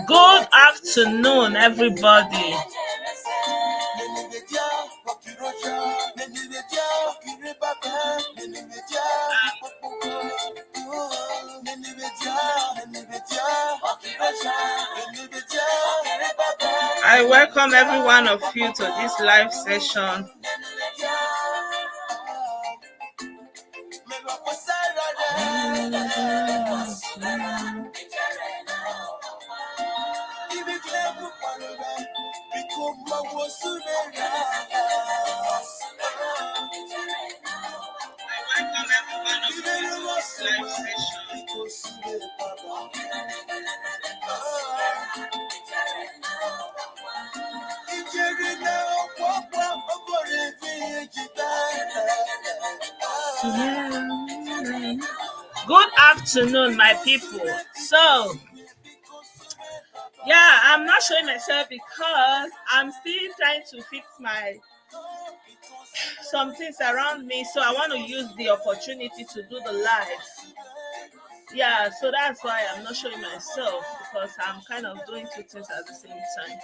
Good afternoon, everybody. I welcome every one of you to this live session. Good afternoon, my people. So, yeah, I'm not showing myself because I'm still trying to fix some things around me. So I want to use the opportunity to do the live. Yeah, so that's why I'm not showing myself, because I'm kind of doing two things at the same time.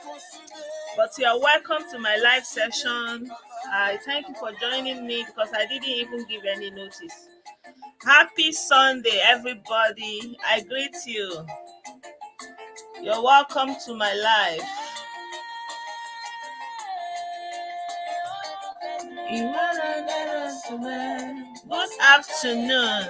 But you're welcome to my live session. I thank you for joining me because I didn't even give any notice. Happy Sunday, everybody. I greet you. You're welcome to my live. Good afternoon.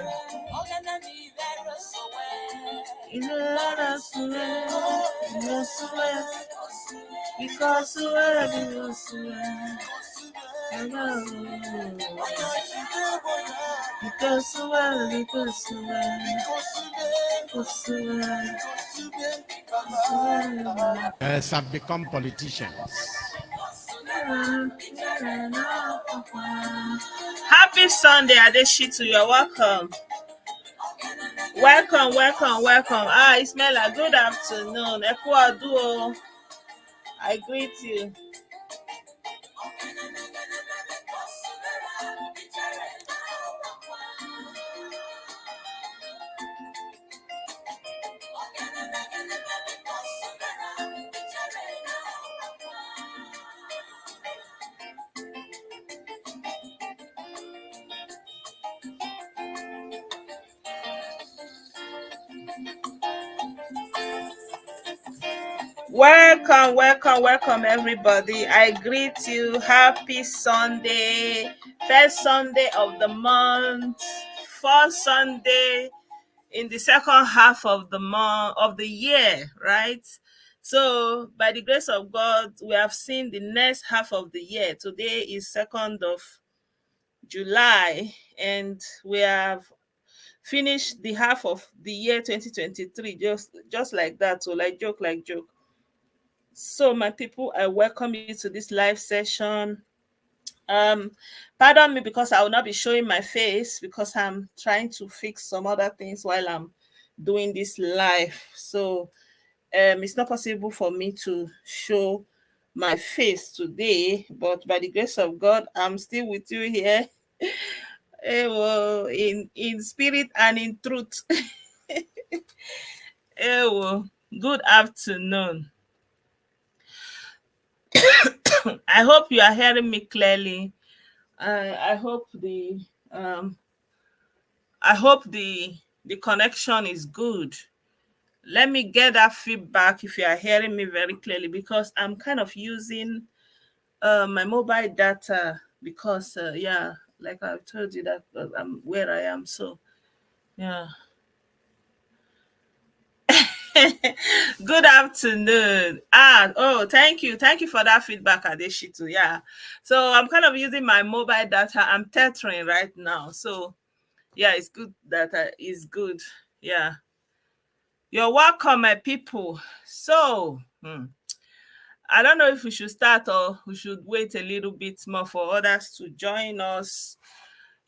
Have become politicians. Happy Sunday, Adeshitu. You're welcome. Welcome. Ismaila, good afternoon. Ekpa Duo. I greet you. Welcome, everybody. I greet you. Happy Sunday. First Sunday of the month. First Sunday in the second half of the month of the year, right? So, by the grace of God, we have seen the next half of the year. Today is 2nd of July, and we have finished the half of the year 2023 just like that. So, like joke. So, my people, I welcome you to this live session. Pardon me because I will not be showing my face because I'm trying to fix some other things while I'm doing this live. So, it's not possible for me to show my face today, but by the grace of God, I'm still with you here. In spirit and in truth. Good afternoon. I hope you are hearing me clearly. I hope um the connection is good. Let me get that feedback if you are hearing me very clearly, because I'm kind of using my mobile data, because yeah, like I've told you that I'm where I am. So yeah. Good afternoon. Thank you for that feedback, Adeshitu. Yeah. So I'm kind of using my mobile data. I'm tethering right now. So yeah, it's good. Data is good. Yeah. You're welcome, my people. So I don't know if we should start or we should wait a little bit more for others to join us.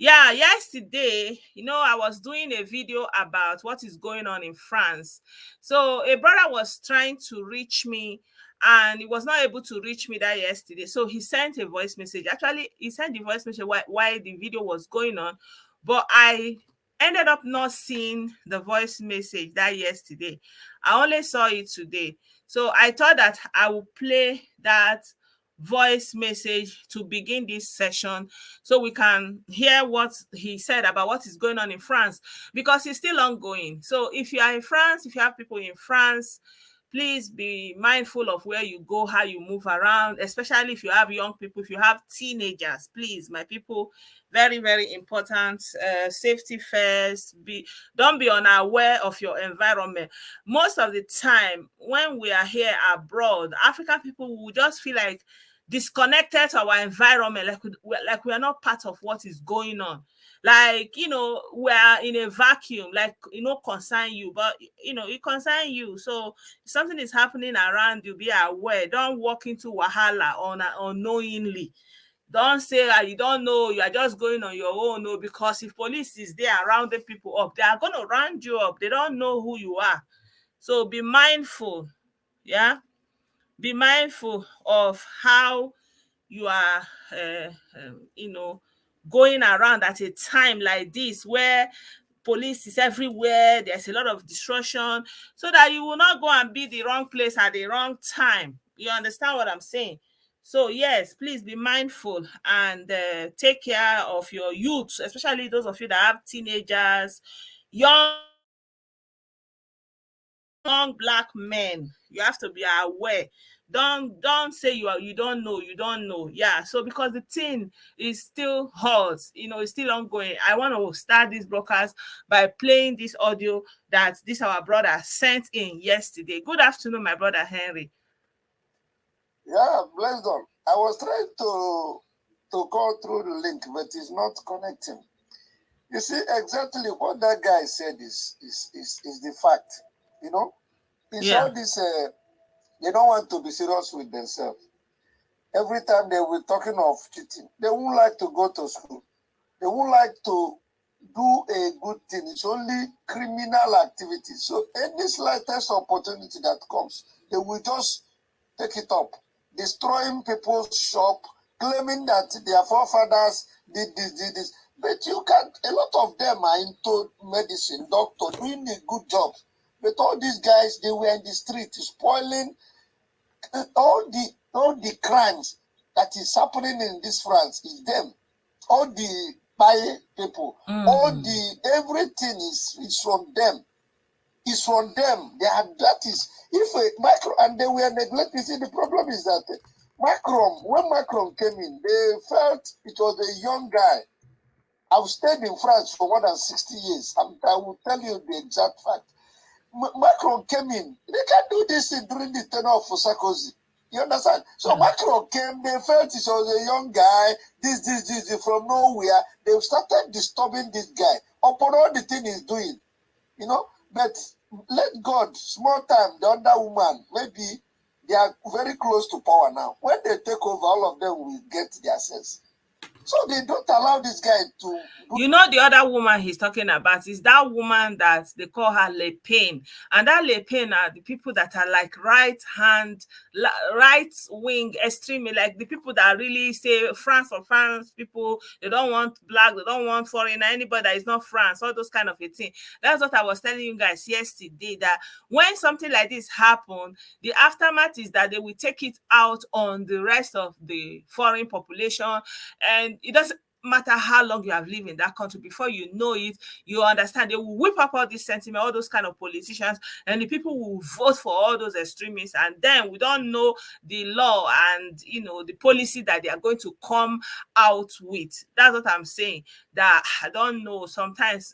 Yeah, yesterday, I was doing a video about what is going on in France. So a brother was trying to reach me and he was not able to reach me that yesterday. So he sent a voice message. Actually, he sent the voice message while the video was going on, but I ended up not seeing the voice message that yesterday. I only saw it today. So I thought that I would play that voice message to begin this session so we can hear what he said about what is going on in France, because it's still ongoing. So if you are in France, if you have people in France, please be mindful of where you go, how you move around, especially if you have young people, if you have teenagers. Please, my people, very, very important. Safety first. Don't be unaware of your environment. Most of the time when we are here abroad, African people will just feel like disconnected to our environment, like we are not part of what is going on, like we are in a vacuum, like concern you, but it concern you. So if something is happening around you, be aware. Don't walk into wahala unknowingly. Don't say that you don't know, you are just going on your own. No, because if police is there rounding people up, they are going to round you up. They don't know who you are. So be mindful. Yeah, be mindful of how you are going around at a time like this where police is everywhere, there's a lot of destruction, so that you will not go and be the wrong place at the wrong time. You understand what I'm saying? So yes, please be mindful and take care of your youth, especially those of you that have teenagers, young black men. You have to be aware. Don't say you don't know. Yeah, so because the thing is still hot, it's still ongoing. I want to start this broadcast by playing this audio that this our brother sent in yesterday. Good afternoon, my brother Henry. Yeah, bless them. I was trying to go through the link, but it's not connecting. You see, exactly what that guy said is the fact. It's Yeah. all this. They don't want to be serious with themselves. Every time they were talking of cheating, they won't like to go to school. They won't like to do a good thing. It's only criminal activity. So any slightest opportunity that comes, they will just take it up, destroying people's shop, claiming that their forefathers did this. But you can't, a lot of them are into medicine, doctor, doing a good job. But all these guys, they were in the street spoiling all the crimes that is happening in this France is them. All the by people, all the everything is from them. It's from them. They are that is if a Macron and they were neglected. See, the problem is that when Macron came in, they felt it was a young guy. I've stayed in France for more than 60 years. I will tell you the exact fact. Macron came in. They can't do this during the tenure of Sarkozy. You understand? So Macron came, they felt he was a young guy, this, from nowhere. They started disturbing this guy upon all the thing he's doing. But let God, small time, the other woman, maybe they are very close to power now. When they take over, all of them will get their sense. So they don't allow this guy to. You know, the other woman he's talking about is that woman that they call her Le Pen. And that Le Pen are the people that are like right wing extreme, like the people that really say France for France people. They don't want black, they don't want foreigner, anybody that is not France, all those kind of a thing. That's what I was telling you guys yesterday, that when something like this happen, the aftermath is that they will take it out on the rest of the foreign population. And it doesn't matter how long you have lived in that country, before you know it, you understand, they will whip up all this sentiment, all those kind of politicians, and the people will vote for all those extremists, and then we don't know the law and the policy that they are going to come out with. That's what I'm saying, that I don't know, sometimes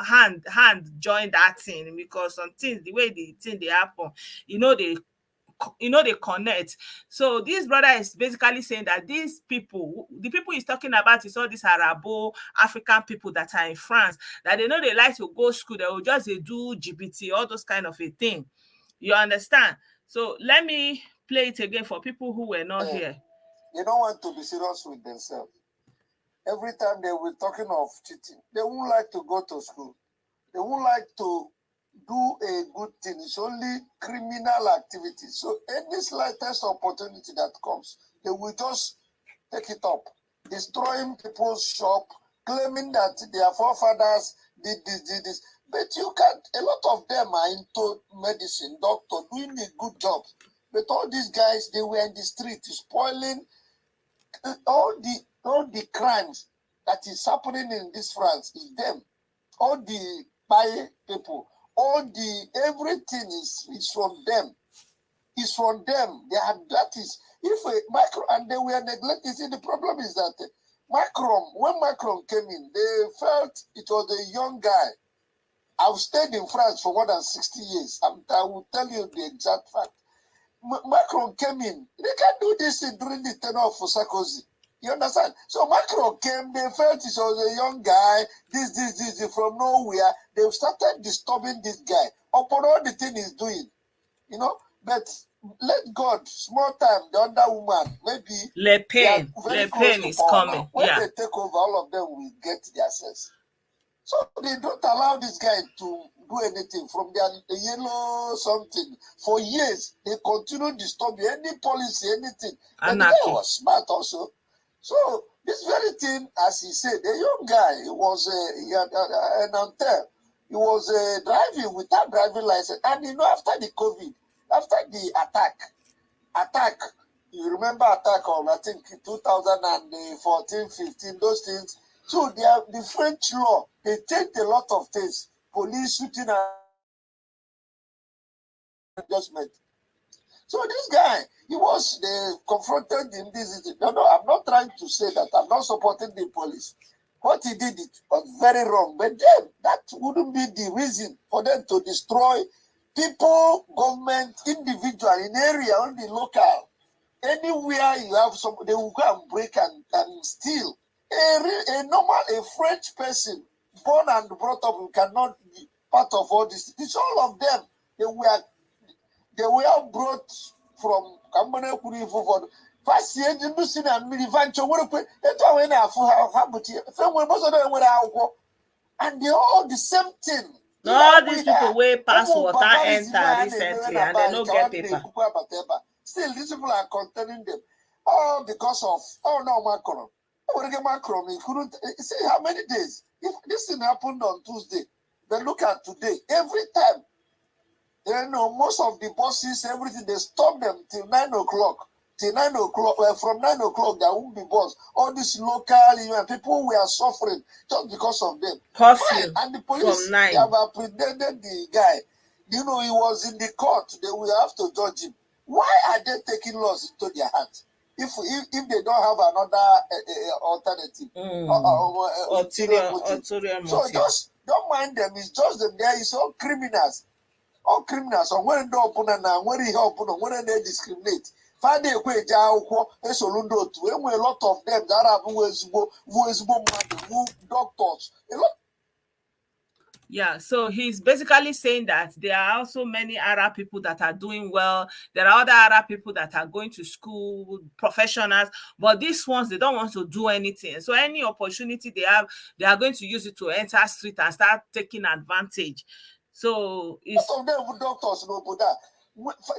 hand join that thing, because some things, the way the thing they happen, they connect. So this brother is basically saying that these people, the people he's talking about, is all these Arabo African people that are in France, that they know they like to go school, they will just do GPT, all those kind of a thing. You understand? So let me play it again for people who were not here. They don't want to be serious with themselves. Every time they were talking of cheating, they won't like to go to school. They won't like to do a good thing. It's only criminal activity. So any slightest opportunity that comes, they will just take it up, destroying people's shop, claiming that their forefathers did this. But you can't. A lot of them are into medicine, doctor, doing a good job. But all these guys, they were in the street, spoiling all the crimes that is happening in this France. Is them. All the Baye people. Everything is from them. It's from them. That is, if Macron, and they were neglected. See, the problem is that when Macron came in, they felt it was a young guy. I've stayed in France for more than 60 years. I will tell you the exact fact. Macron came in. They can't do this during the tenure of Sarkozy. You understand? So Macron came, they felt he was a young guy, this, from nowhere. They've started disturbing this guy upon all the thing he's doing. But let God, small time, the other woman, maybe Le Pen is coming. Now. When they take over, all of them will get their sense. So they don't allow this guy to do anything from their yellow something. For years, they continue disturbing any policy, anything. And the guy was smart also. So this very thing, as he said, a young guy, he was an anthem. He was driving without driving license. And after the COVID, after the attack, you remember attack on, I think, 2014, 15, those things. So the French law, they changed a lot of things. Police shooting and adjustment. So this guy, they confronted him. No, I'm not trying to say that I'm not supporting the police. What he did, it was very wrong. But then that wouldn't be the reason for them to destroy people, government, individual, in area, only local. Anywhere you have somebody, they will go and break and steal. A French person, born and brought up, who cannot be part of all this. It's all of them. They were brought from first year, and they all the same thing. All these people way pass water enter recently, and they don't get paper. Still, these people are containing them. All because of Macron. Macron, he couldn't see how many days. If this thing happened on Tuesday, then look at today. Every time, most of the buses, everything, they stop them till 9 o'clock. Till 9 o'clock, from 9 o'clock, there won't be bus. All these local people were suffering just because of them. And the police they have apprehended the guy. He was in the court. They will have to judge him. Why are they taking laws into their hands? If they don't have another alternative, ulterior motive. So just don't mind them. It's just them. There is all criminals. All criminals. And when they open and when they open and when they discriminate. A lot of them that have doctors. A lot. Yeah, so he's basically saying that there are also many Arab people that are doing well. There are other Arab people that are going to school, professionals, but these ones, they don't want to do anything. So any opportunity they have, they are going to use it to enter street and start taking advantage. So it's of them doctors no Buddha.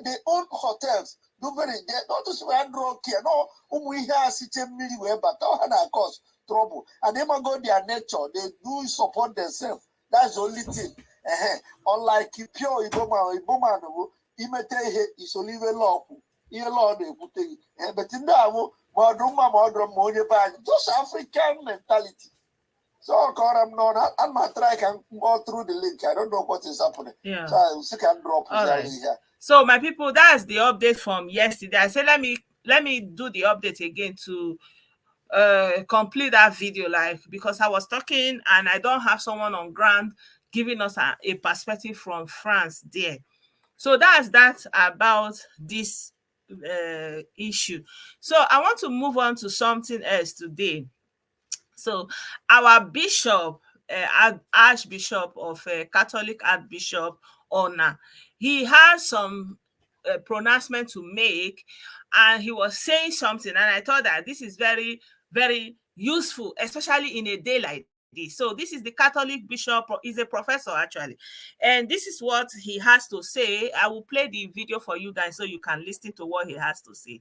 They own hotels. Do very there. Not to say drug care. No, we here sit million but that cause trouble. And they might go their nature. They do support themselves. That's the only thing. Unlike pure Iboma, imete is only a law. Law they put it. But in that, just African mentality. So I'm not trying to go through the link. I don't know what is happening. Yeah. So I can drop here. So my people, that's the update from yesterday. I said let me do the update again to complete that video, like, because I was talking and I don't have someone on ground giving us a perspective from France there. So that's that about this issue. So I want to move on to something else today. So our bishop, Archbishop of Catholic Archbishop Ona, he has some pronouncement to make, and he was saying something, and I thought that this is very, very useful, especially in a day like this. So this is the Catholic bishop, he's a professor actually, and this is what he has to say. I will play the video for you guys so you can listen to what he has to say.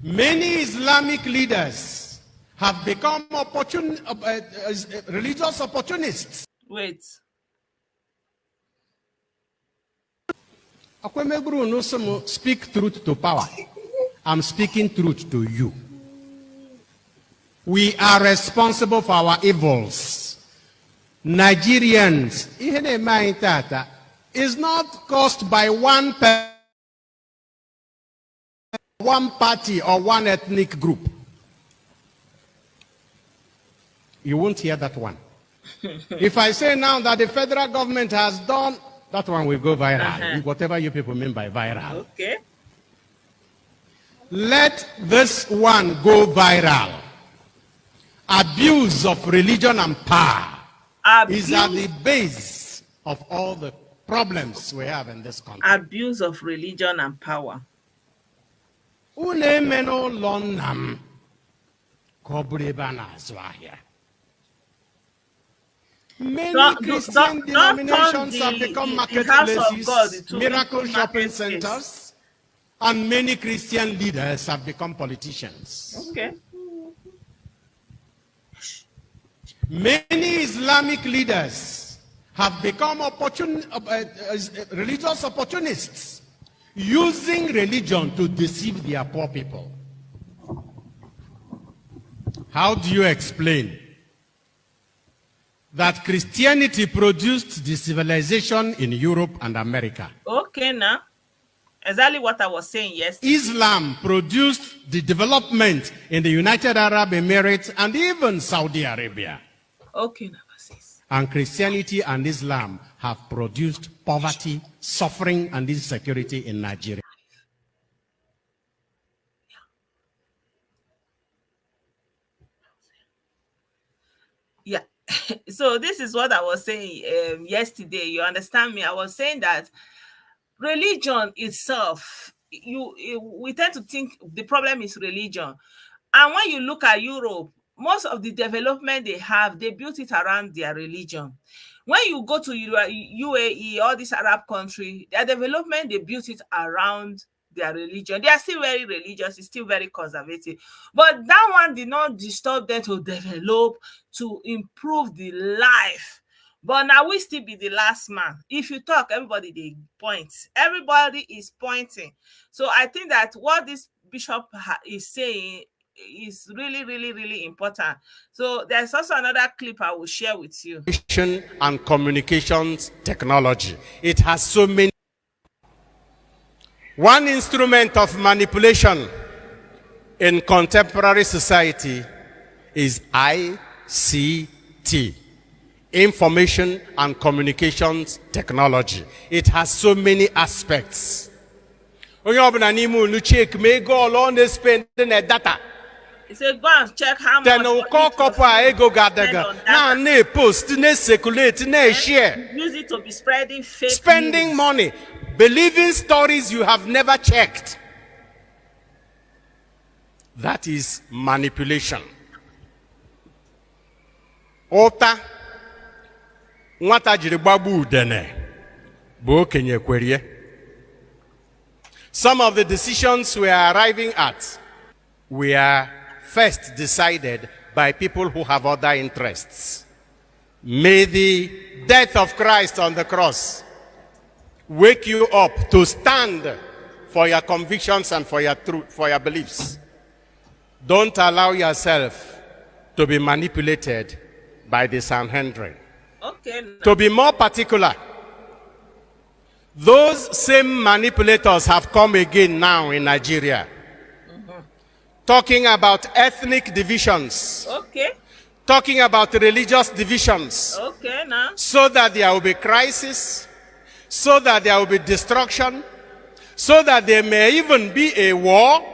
Many Islamic leaders have become religious opportunists. Wait. Speak truth to power. I'm speaking truth to you. We are responsible for our evils. Nigerians, is not caused by one party or one ethnic group. You won't hear that one. If I say now that the federal government has done, that one will go viral. Whatever you people mean by viral. Okay. Let this one go viral. Abuse of religion and power is at the base of all the problems we have in this country. Abuse of religion and power. Many Christian denominations have become marketplaces, miracle shopping centers, and many Christian leaders have become politicians. Okay. Many Islamic leaders have become religious opportunists, using religion to deceive their poor people. How do you explain that Christianity produced the civilization in Europe and America? Okay, now. Exactly what I was saying yesterday. Islam produced the development in the United Arab Emirates and even Saudi Arabia. Okay, now. And Christianity and Islam have produced poverty, suffering, and insecurity in Nigeria. Yeah. So this is what I was saying yesterday. You understand me? I was saying that religion itself, we tend to think the problem is religion. And when you look at Europe, most of the development they have, they built it around their religion. When you go to UAE, all these Arab countries, their development, they built it around their religion. They are still very religious, it's still very conservative. But that one did not disturb them to develop, to improve the life. But now we still be the last man. If you talk, everybody they point. Everybody is pointing. So I think that what this bishop is saying is really, really, really important. So there's also another clip I will share with you. And communications technology. It has so many. One instrument of manipulation in contemporary society is ICT. Information and communications technology. It has so many aspects. Onye ọbụla n'ime unu check may go along the spend data. He said, go and check how much. Then we'll call couple ego gadaga. Now, ne post, ne circulate, ne share. Use it to be spreading fake Spending news. money, believing stories you have never checked. That is manipulation. Ota nwata jiri gbagbu udene bụ okenye kwerie. Some of the decisions we are arriving at were first decided by people who have other interests. May the death of Christ on the cross wake you up to stand for your convictions and for your truth, for your beliefs. Don't allow yourself to be manipulated by the Sanhedrin. Okay. To be more particular, those same manipulators have come again now in Nigeria, talking about ethnic divisions, Okay. talking about religious divisions, Okay, now. so that there will be crisis, so that there will be destruction, so that there may even be a war.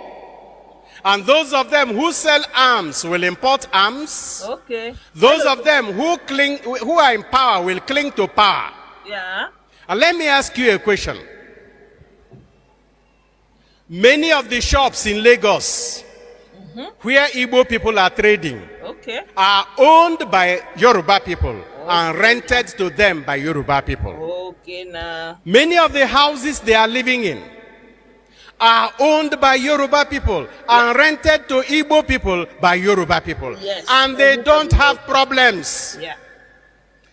And those of them who sell arms will import arms. Okay. Those of them who are in power will cling to power. Yeah. And let me ask you a question. Many of the shops in Lagos, where Igbo people are trading, Okay. are owned by Yoruba people and rented to them by Yoruba people. Okay, now. Many of the houses they are living in are owned by Yoruba people and rented to Igbo people by Yoruba people. Yes. And they don't have problems. Yeah.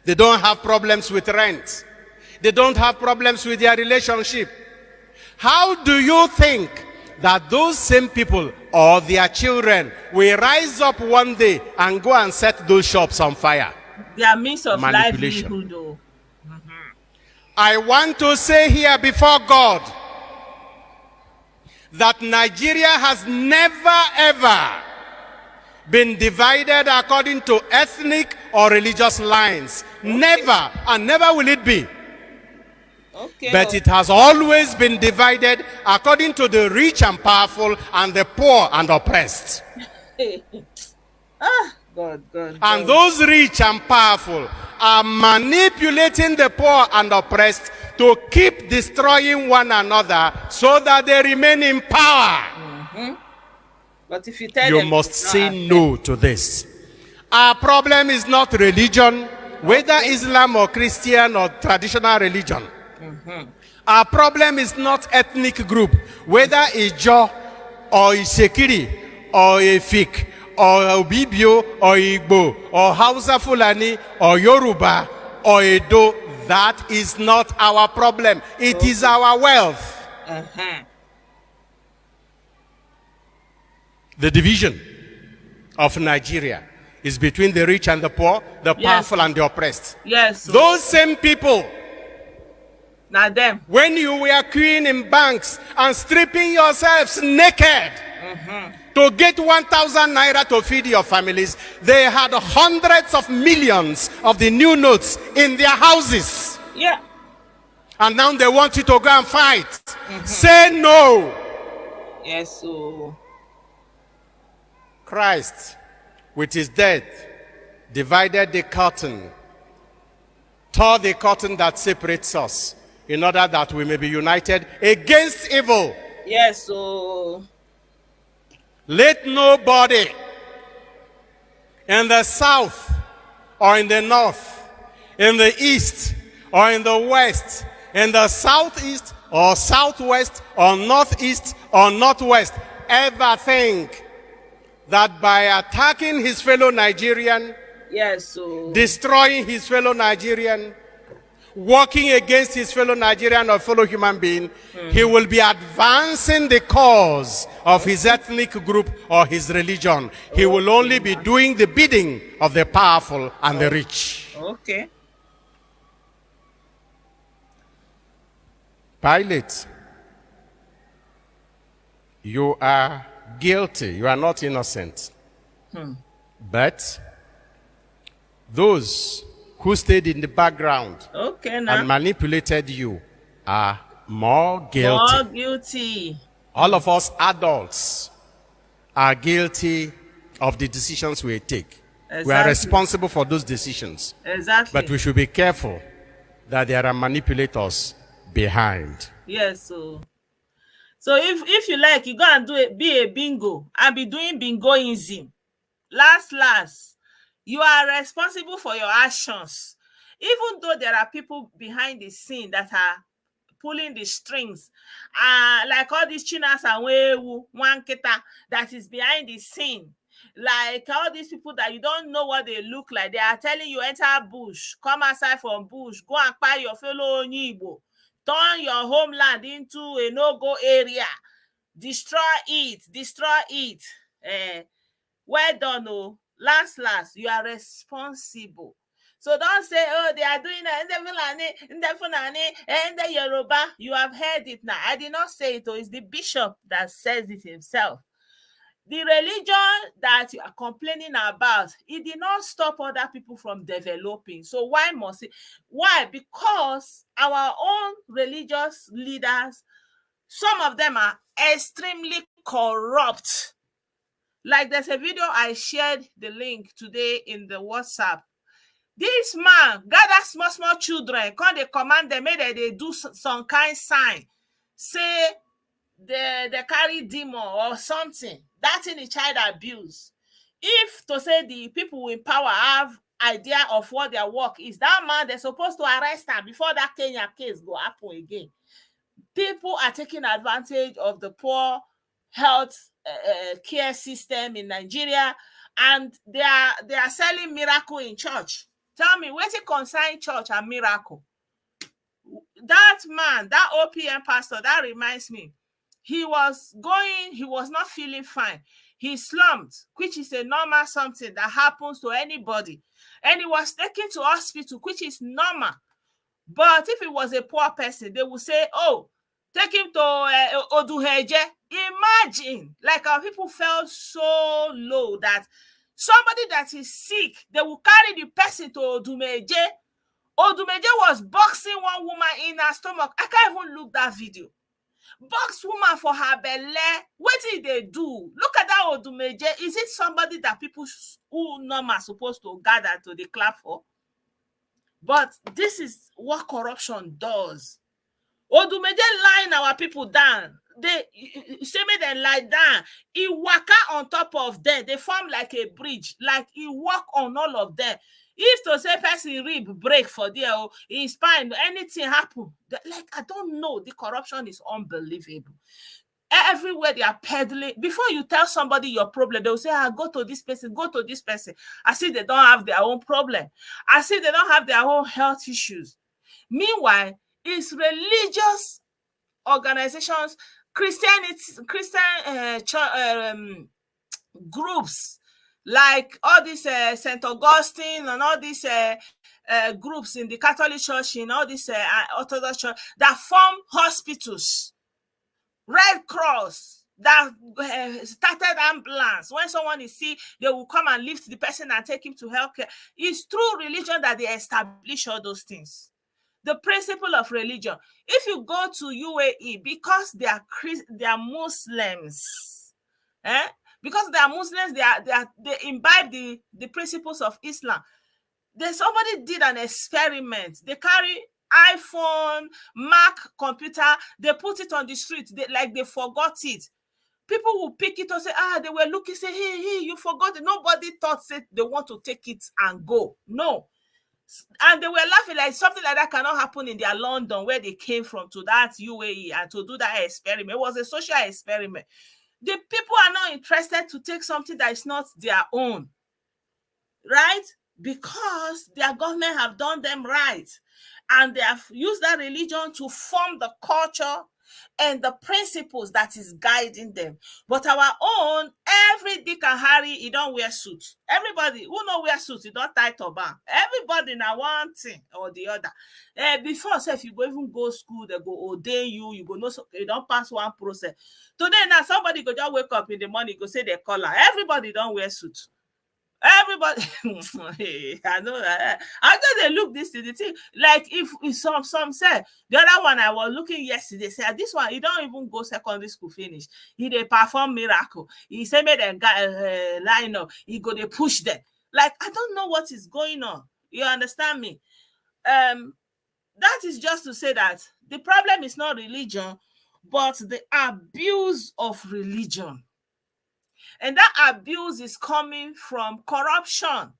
They don't have problems with rent. They don't have problems with their relationship. How do you think that those same people or their children will rise up one day and go and set those shops on fire? Their means of Manipulation. livelihood, though. I want to say here before God that Nigeria has never ever been divided according to ethnic or religious lines. Never, and never will it be. Okay. But it has always been divided according to the rich and powerful and the poor and oppressed. God. And those rich and powerful are manipulating the poor and oppressed to keep destroying one another so that they remain in power. But if you tell You them, must it's not say happening. no to this. Our problem is not religion, whether Islam or Christian or traditional religion. Our problem is not ethnic group, whether Ijo or Isekiri or Efik or Obibio or Igbo or Hausa Fulani or Yoruba or Edo. That is not our problem. It is our wealth. The division of Nigeria is between the rich and the poor, the powerful and the oppressed. Yes. Those same people, Now them. when you were queuing in banks and stripping yourselves naked to get 1,000 naira to feed your families, they had hundreds of millions of the new notes in their houses. Yeah. And now they want you to go and fight. Say no. Yes. So. Christ, with his death, divided the curtain, tore the curtain that separates us, in order that we may be united against evil. Yes. So. Let nobody in the south or in the north, in the east or in the west, in the southeast or southwest or northeast or northwest ever think that by attacking his fellow Nigerian, Yes. So. destroying his fellow Nigerian, working against his fellow Nigerian or fellow human being, he will be advancing the cause of his ethnic group or his religion. He will only be doing the bidding of the powerful and the rich. Okay. Pilate, you are guilty. You are not innocent. But those who stayed in the background Okay. Now. and manipulated you are more guilty. More guilty. All of us adults are guilty of the decisions we take. Exactly. We are responsible for those decisions. Exactly. But we should be careful that there are manipulators behind. Yes, so if you like, you go and be a bingo and be doing bingoism. Last, you are responsible for your actions. Even though there are people behind the scene that are pulling the strings, like all these chinas and wewu wanketa that is behind the scene, like all these people that you don't know what they look like. They are telling you, enter bush, come outside from bush, go and buy your fellow Onyibo, turn your homeland into a no-go area, destroy it. Well done. Oh, last, you are responsible. So don't say, oh, they are doing it in the Fulani, in the Yoruba. You have heard it now. I did not say it, oh, it's the bishop that says it himself. The religion that you are complaining about, it did not stop other people from developing. So why must it? Why? Because our own religious leaders, some of them are extremely corrupt. Like there's a video I shared the link today in the WhatsApp. This man gather small children, come they command them, make they do some kind sign, say they carry demon or something. That thing is child abuse. If to say the people in power have idea of what their work is, that man they're supposed to arrest him before that Kenya case go happen again. People are taking advantage of the poor health care system in Nigeria, and they are selling miracle in church. Tell me, wetin concern church and miracle? That man, that OPM pastor, that reminds me, he was not feeling fine. He slumped, which is a normal something that happens to anybody. And he was taken to hospital, which is normal. But if it was a poor person, they would say, oh, take him to Oduheje. Imagine, like our people felt so low that somebody that is sick, they will carry the person to Odumeje. Odumeje was boxing one woman in her stomach. I can't even look that video. Box woman for her belly. What did they do? Look at that Odumeje. Is it somebody that people who normal supposed to gather to the clap for? But this is what corruption does. Odumeje lying our people down. They say make them lie down. He waka on top of them. They form like a bridge. Like he walk on all of them. If to say person rib break for there, or his spine, anything happen. Like I don't know. The corruption is unbelievable. Everywhere they are peddling. Before you tell somebody your problem, they'll say, go to this person, go to this person. As if they don't have their own problem. As if they don't have their own health issues. Meanwhile, it's religious organizations, Christian groups, like all these St. Augustine and all these groups in the Catholic Church, in all these Orthodox Church, that form hospitals. Red Cross that started ambulance. When someone is sick, they will come and lift the person and take him to healthcare. It's through religion that they establish all those things. The principle of religion. If you go to UAE, because they are Muslims, because they are Muslims, they imbibe the principles of Islam. Somebody did an experiment. They carry iPhone, Mac computer, they put it on the street, they forgot it. People will pick it and say, they were looking, say, hey, you forgot it. Nobody thought they want to take it and go. No. And they were laughing like something like that cannot happen in their London, where they came from, to that UAE and to do that experiment. It was a social experiment. The people are not interested to take something that is not their own, right? Because their government have done them right. And they have used that religion to form the culture and the principles that is guiding them. But our own, every Dick and Harry, he don't wear suit. Everybody who don't wear suit, he don't tie turban. Everybody now one thing or the other. Before, say, if you go even go school, they go ordain you, you go know, you don't pass one process. Today now, somebody go just wake up in the morning, go say they color. Everybody don't wear suit. Everybody, I know that. I know they look this to the thing. Like if some said the other one I was looking yesterday said this one he don't even go secondary school finish. He they perform miracle. He say make them line up. He go they push them. Like I don't know what is going on. You understand me? That is just to say that the problem is not religion, but the abuse of religion. And that abuse is coming from corruption.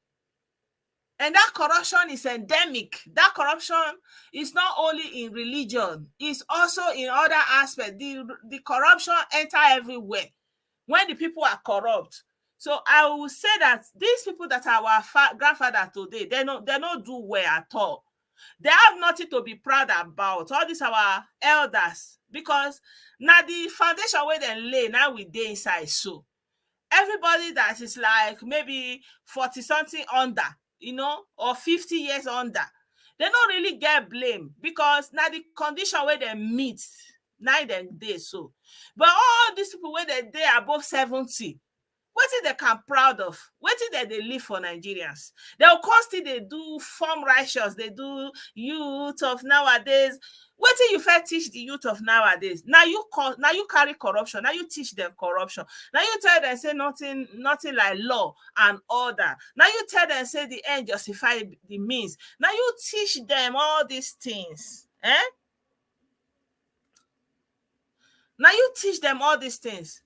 And that corruption is endemic. That corruption is not only in religion, it's also in other aspects. The corruption enter everywhere when the people are corrupt. So I will say that these people that are our grandfather today, they don't do well at all. They have nothing to be proud about. All these our elders, because now the foundation where they lay, now we dey inside so. Everybody that is like maybe 40 something under, or 50 years under, they don't really get blame because now the condition where they meet, now them dey so. But all these people where they above 70, wetin they can proud of, wetin dem dey live for Nigerians. They will constantly they do form righteous, they do youth of nowadays. Wetin you first teach the youth of nowadays? Now you carry corruption, now you teach them corruption. Now you tell them say nothing like law and order. Now you tell them say the end justify the means. Now you teach them all these things. Now you teach them all these things.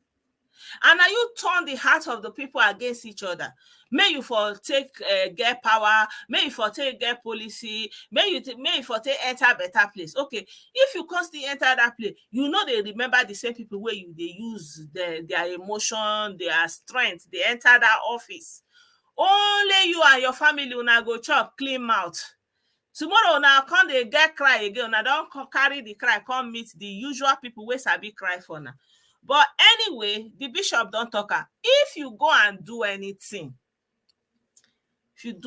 And now you turn the heart of the people against each other. May you for take get power, may you for take get policy, may you for take enter better place. Okay, if you constantly enter that place, they remember the same people where they use their emotion, their strength, they enter that office. Only you and your family una go chop clean mouth. Tomorrow una come dey get cry again, una don carry the cry come meet the usual people wey sabi cry for now. But anyway, the bishop don't talk am. If you go and do anything, even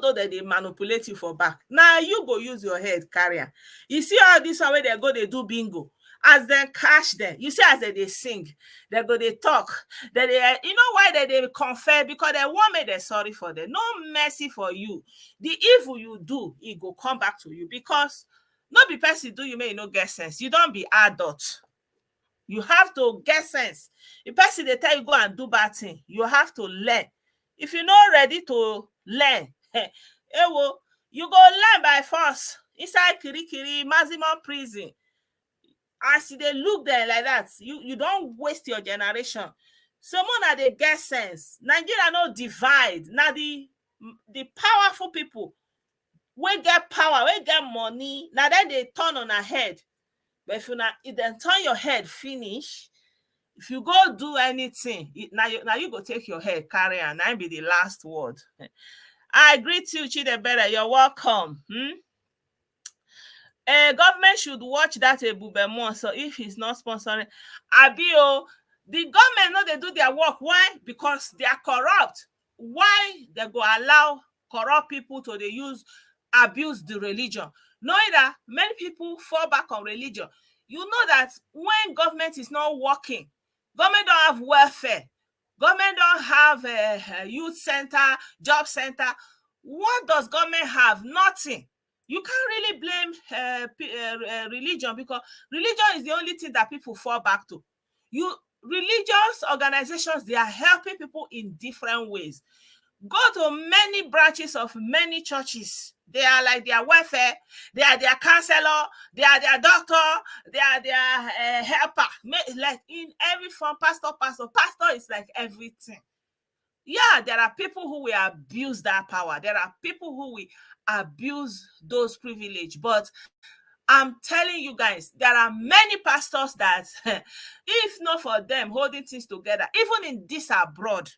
though they manipulate you for back, now you go use your head carrier. You see all this one where they go, they do bingo. As they catch them, you see as they sing, they go, they talk. They you know why they confer? Because they want me, they're sorry for them. No mercy for you. The evil you do, it go come back to you because not be person do you may no get sense. You don't be adult. You have to get sense. If person they tell you go and do bad thing, you have to learn. If you're not ready to learn, you go learn by force inside kirikiri maximum prison. As they look there like that, you don't waste your generation. Someone that they get sense. Nigeria no divide. Now the powerful people we get power, we get money, now then they turn on our head. But if they turn your head finish, if you go do anything, now you go take your head, carry and that be the last word. I greet you, Chidebere. You're welcome. Government should watch that Ebubemo. So if he's not sponsoring, Abio, the government know they do their work. Why? Because they are corrupt. Why they go allow corrupt people to they abuse the religion? Knowing that many people fall back on religion. You know that when government is not working, government don't have welfare, government don't have a youth center, job center. What does government have? Nothing. You can't really blame religion because religion is the only thing that people fall back to. Religious organizations, they are helping people in different ways. Go to many branches of many churches. They are like their welfare, they are their counselor, they are their doctor, they are their helper. Like in every form, pastor is like everything. Yeah, there are people who will abuse that power. There are people who will abuse those privileges. But I'm telling you guys, there are many pastors that, if not for them holding things together, even in this abroad,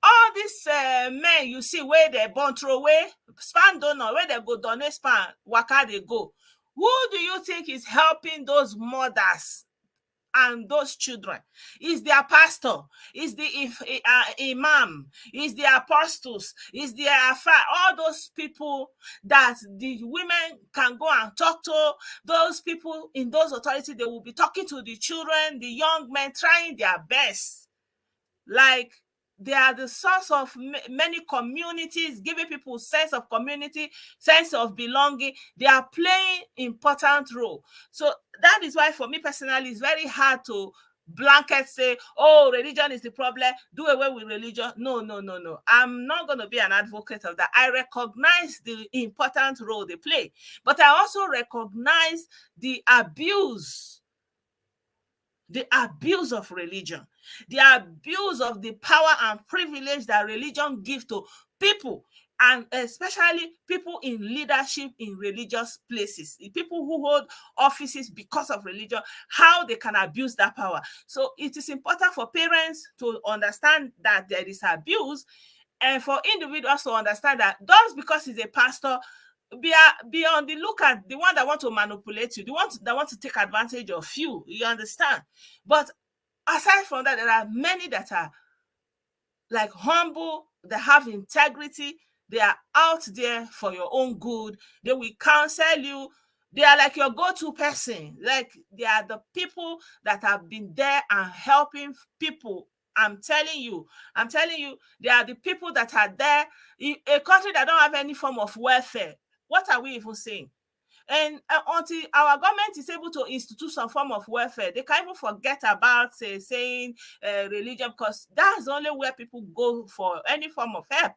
all these men you see where they born throw away, span donor, where they go donate span, waka they go. Who do you think is helping those mothers and those children? Is their pastor, is the imam, is the apostles, is the all those people that the women can go and talk to, those people in those authorities, they will be talking to the children, the young men, trying their best Like, they are the source of many communities, giving people sense of community, sense of belonging. They are playing important role. So that is why, for me personally, it's very hard to blanket say, oh, religion is the problem, do away with religion. No, no, no, no. I'm not going to be an advocate of that. I recognize the important role they play, but I also recognize the abuse of religion, the abuse of the power and privilege that religion gives to people, and especially people in leadership in religious places, the people who hold offices because of religion, how they can abuse that power. So it is important for parents to understand that there is abuse, and for individuals to understand that just because he's a pastor, be on the lookout, the one that want to manipulate you, the one that want to take advantage of you. You understand? But aside from that, there are many that are like humble, they have integrity, they are out there for your own good. They will counsel you. They are like your go-to person. Like, they are the people that have been there and helping people. I'm telling you, they are the people that are there in a country that don't have any form of welfare. What are we even saying? And until our government is able to institute some form of welfare, they can even forget about saying religion, because that's only where people go for any form of help,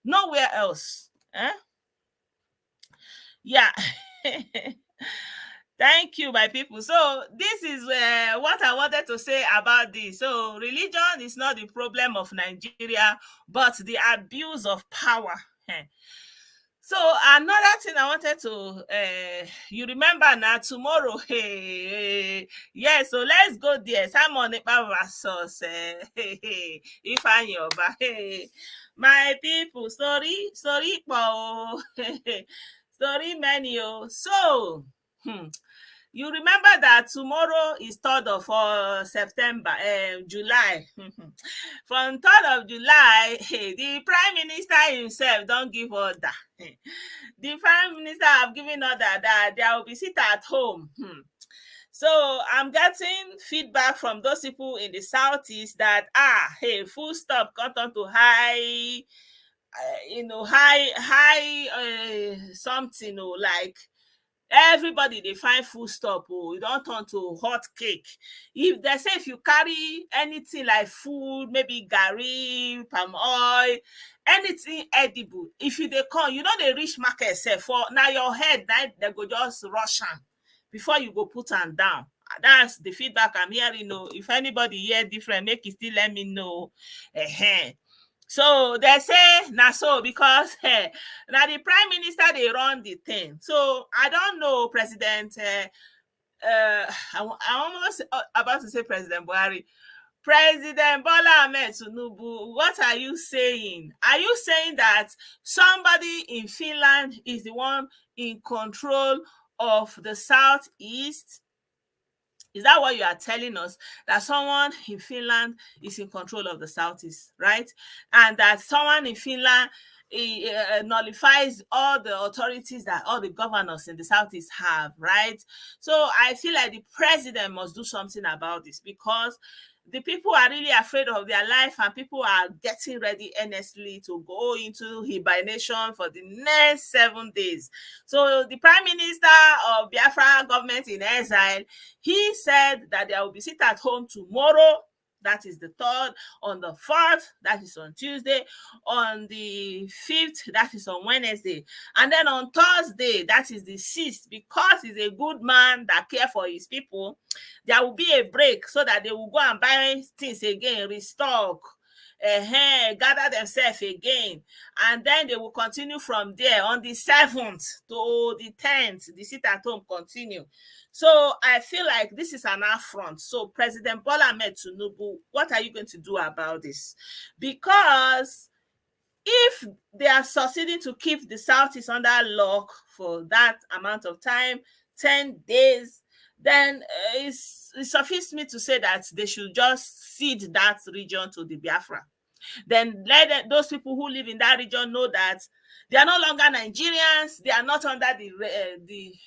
nowhere else. Yeah. Thank you, my people. So this is what I wanted to say about this. So religion is not the problem of Nigeria, but the abuse of power. So another thing I wanted to, you remember now, tomorrow, yeah, so let's go there. Simon Ekpa versus Ifeanyi Uba. My people, story, po. Story many. So, you remember that tomorrow is 3rd of September, July. From 3rd of July, the Prime Minister himself don't give order. The Prime Minister have given order that there will be sit at home. So I'm getting feedback from those people in the southeast that hey, full stop got on to high, something, like everybody they find full stop. You don't turn to hot cake. If they say if you carry anything like food, maybe gari, palm oil, anything edible, if you they come, you know they reach market sef for now your head, that they go just rush am before you go put them down. That's the feedback I'm hearing. If anybody hear different, make it still let me know. So they say na so because now the Prime Minister they run the thing. So I don't know, President. I'm almost about to say President Buhari. President Bola Ahmed Tinubu, what are you saying? Are you saying that somebody in Finland is the one in control of the southeast? Is that what you are telling us? That someone in Finland is in control of the southeast, right? And that someone in Finland nullifies all the authorities that all the governors in the southeast have, right? So I feel like the president must do something about this, because the people are really afraid of their life, and people are getting ready earnestly to go into hibernation for the next 7 days. So the Prime Minister of Biafra government in exile, he said that there will be sit at home tomorrow. That is the 3rd. On the 4th, that is on Tuesday. On the 5th, that is on Wednesday. And then on Thursday, that is the 6th, because he's a good man that cares for his people, there will be a break so that they will go and buy things again, restock, gather themselves again, and then they will continue from there. On the 7th to the 10th, the sit at home continue. So I feel like this is an affront. So President Bola Ahmed Tinubu, what are you going to do about this? Because if they are succeeding to keep the Southeast under lock for that amount of time, 10 days, then it suffices me to say that they should just cede that region to the Biafra. Then let those people who live in that region know that they are no longer Nigerians. They are not under the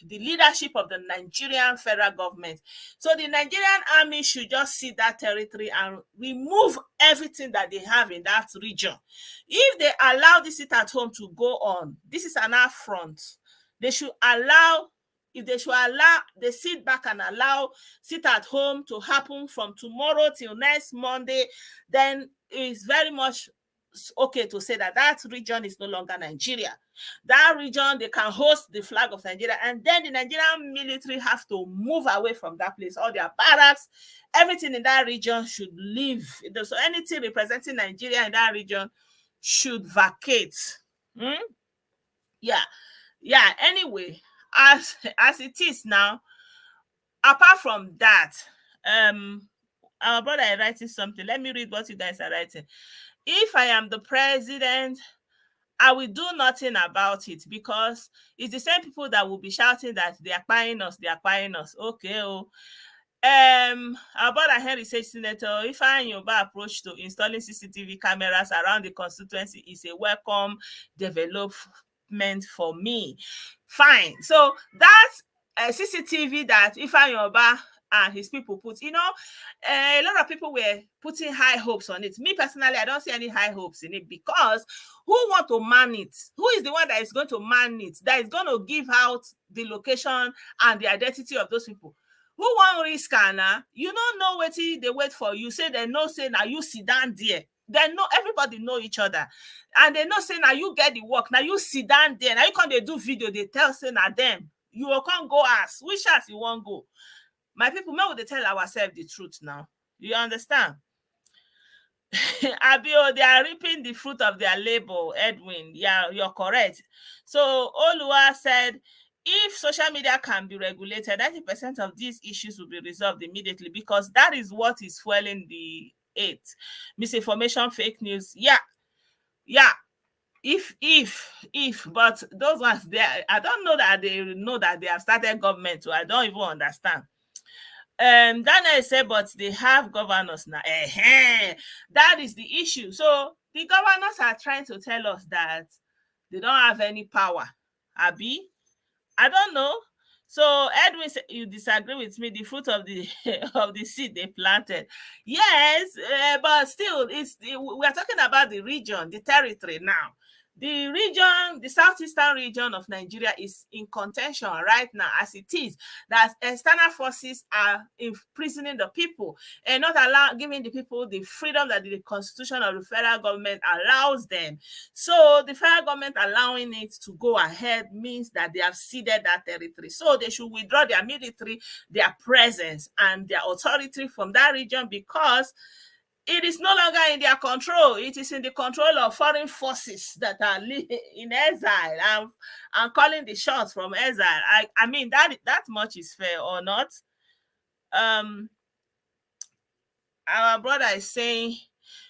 leadership of the Nigerian federal government. So the Nigerian army should just see that territory and remove everything that they have in that region. If they allow this sit at home to go on, this is an affront. They should allow, if they should allow, they sit back and allow sit at home to happen from tomorrow till next Monday, then it's very much okay to say that that region is no longer Nigeria. That region, they can host the flag of Nigeria, and then the Nigerian military have to move away from that place. All their barracks, everything in that region should leave. So anything representing Nigeria in that region should vacate. Yeah. Anyway, as it is now, apart from that, our brother is writing something. Let me read what you guys are writing. If I am the president, I will do nothing about it, because it's the same people that will be shouting that they are buying us, they are buying us. Okay. Our brother Henry said, Senator Ifeanyi Uba approach to installing CCTV cameras around the constituency is a welcome development for me. Fine. So that's CCTV that Ifeanyi Uba and his people put, a lot of people were putting high hopes on it. Me personally, I don't see any high hopes in it, because who want to man it? Who is the one that is going to man it, that is going to give out the location and the identity of those people? Who want risk, Anna? You don't know what they wait for. You say they know, say now you sit down there. They know, everybody know each other, and they know, say now you get the work. Now you sit down there. Now you can't, they do video. They tell, say now them you can't go ask which house you won't go. My people, may we tell ourselves the truth now. You understand? Abio, they are reaping the fruit of their labor, Edwin. Yeah, you're correct. So Olua said, if social media can be regulated, 90% of these issues will be resolved immediately, because that is what is fueling the hate. Misinformation, fake news. Yeah. If, but those ones there, I don't know that they have started government, so I don't even understand. Daniel said, but they have governors now. That is the issue. So the governors are trying to tell us that they don't have any power. Abi, I don't know. So Edwin, you disagree with me? The fruit of the of the seed they planted. Yes, but still, we are talking about the region, the territory now. The region, the southeastern region of Nigeria is in contention right now, as it is that external forces are imprisoning the people and not giving the people the freedom that the constitution of the federal government allows them. So the federal government allowing it to go ahead means that they have ceded that territory. So they should withdraw their military, their presence, and their authority from that region, because it is no longer in their control. It is in the control of foreign forces that are in exile and calling the shots from exile. I mean, that much is fair or not? Our brother is saying,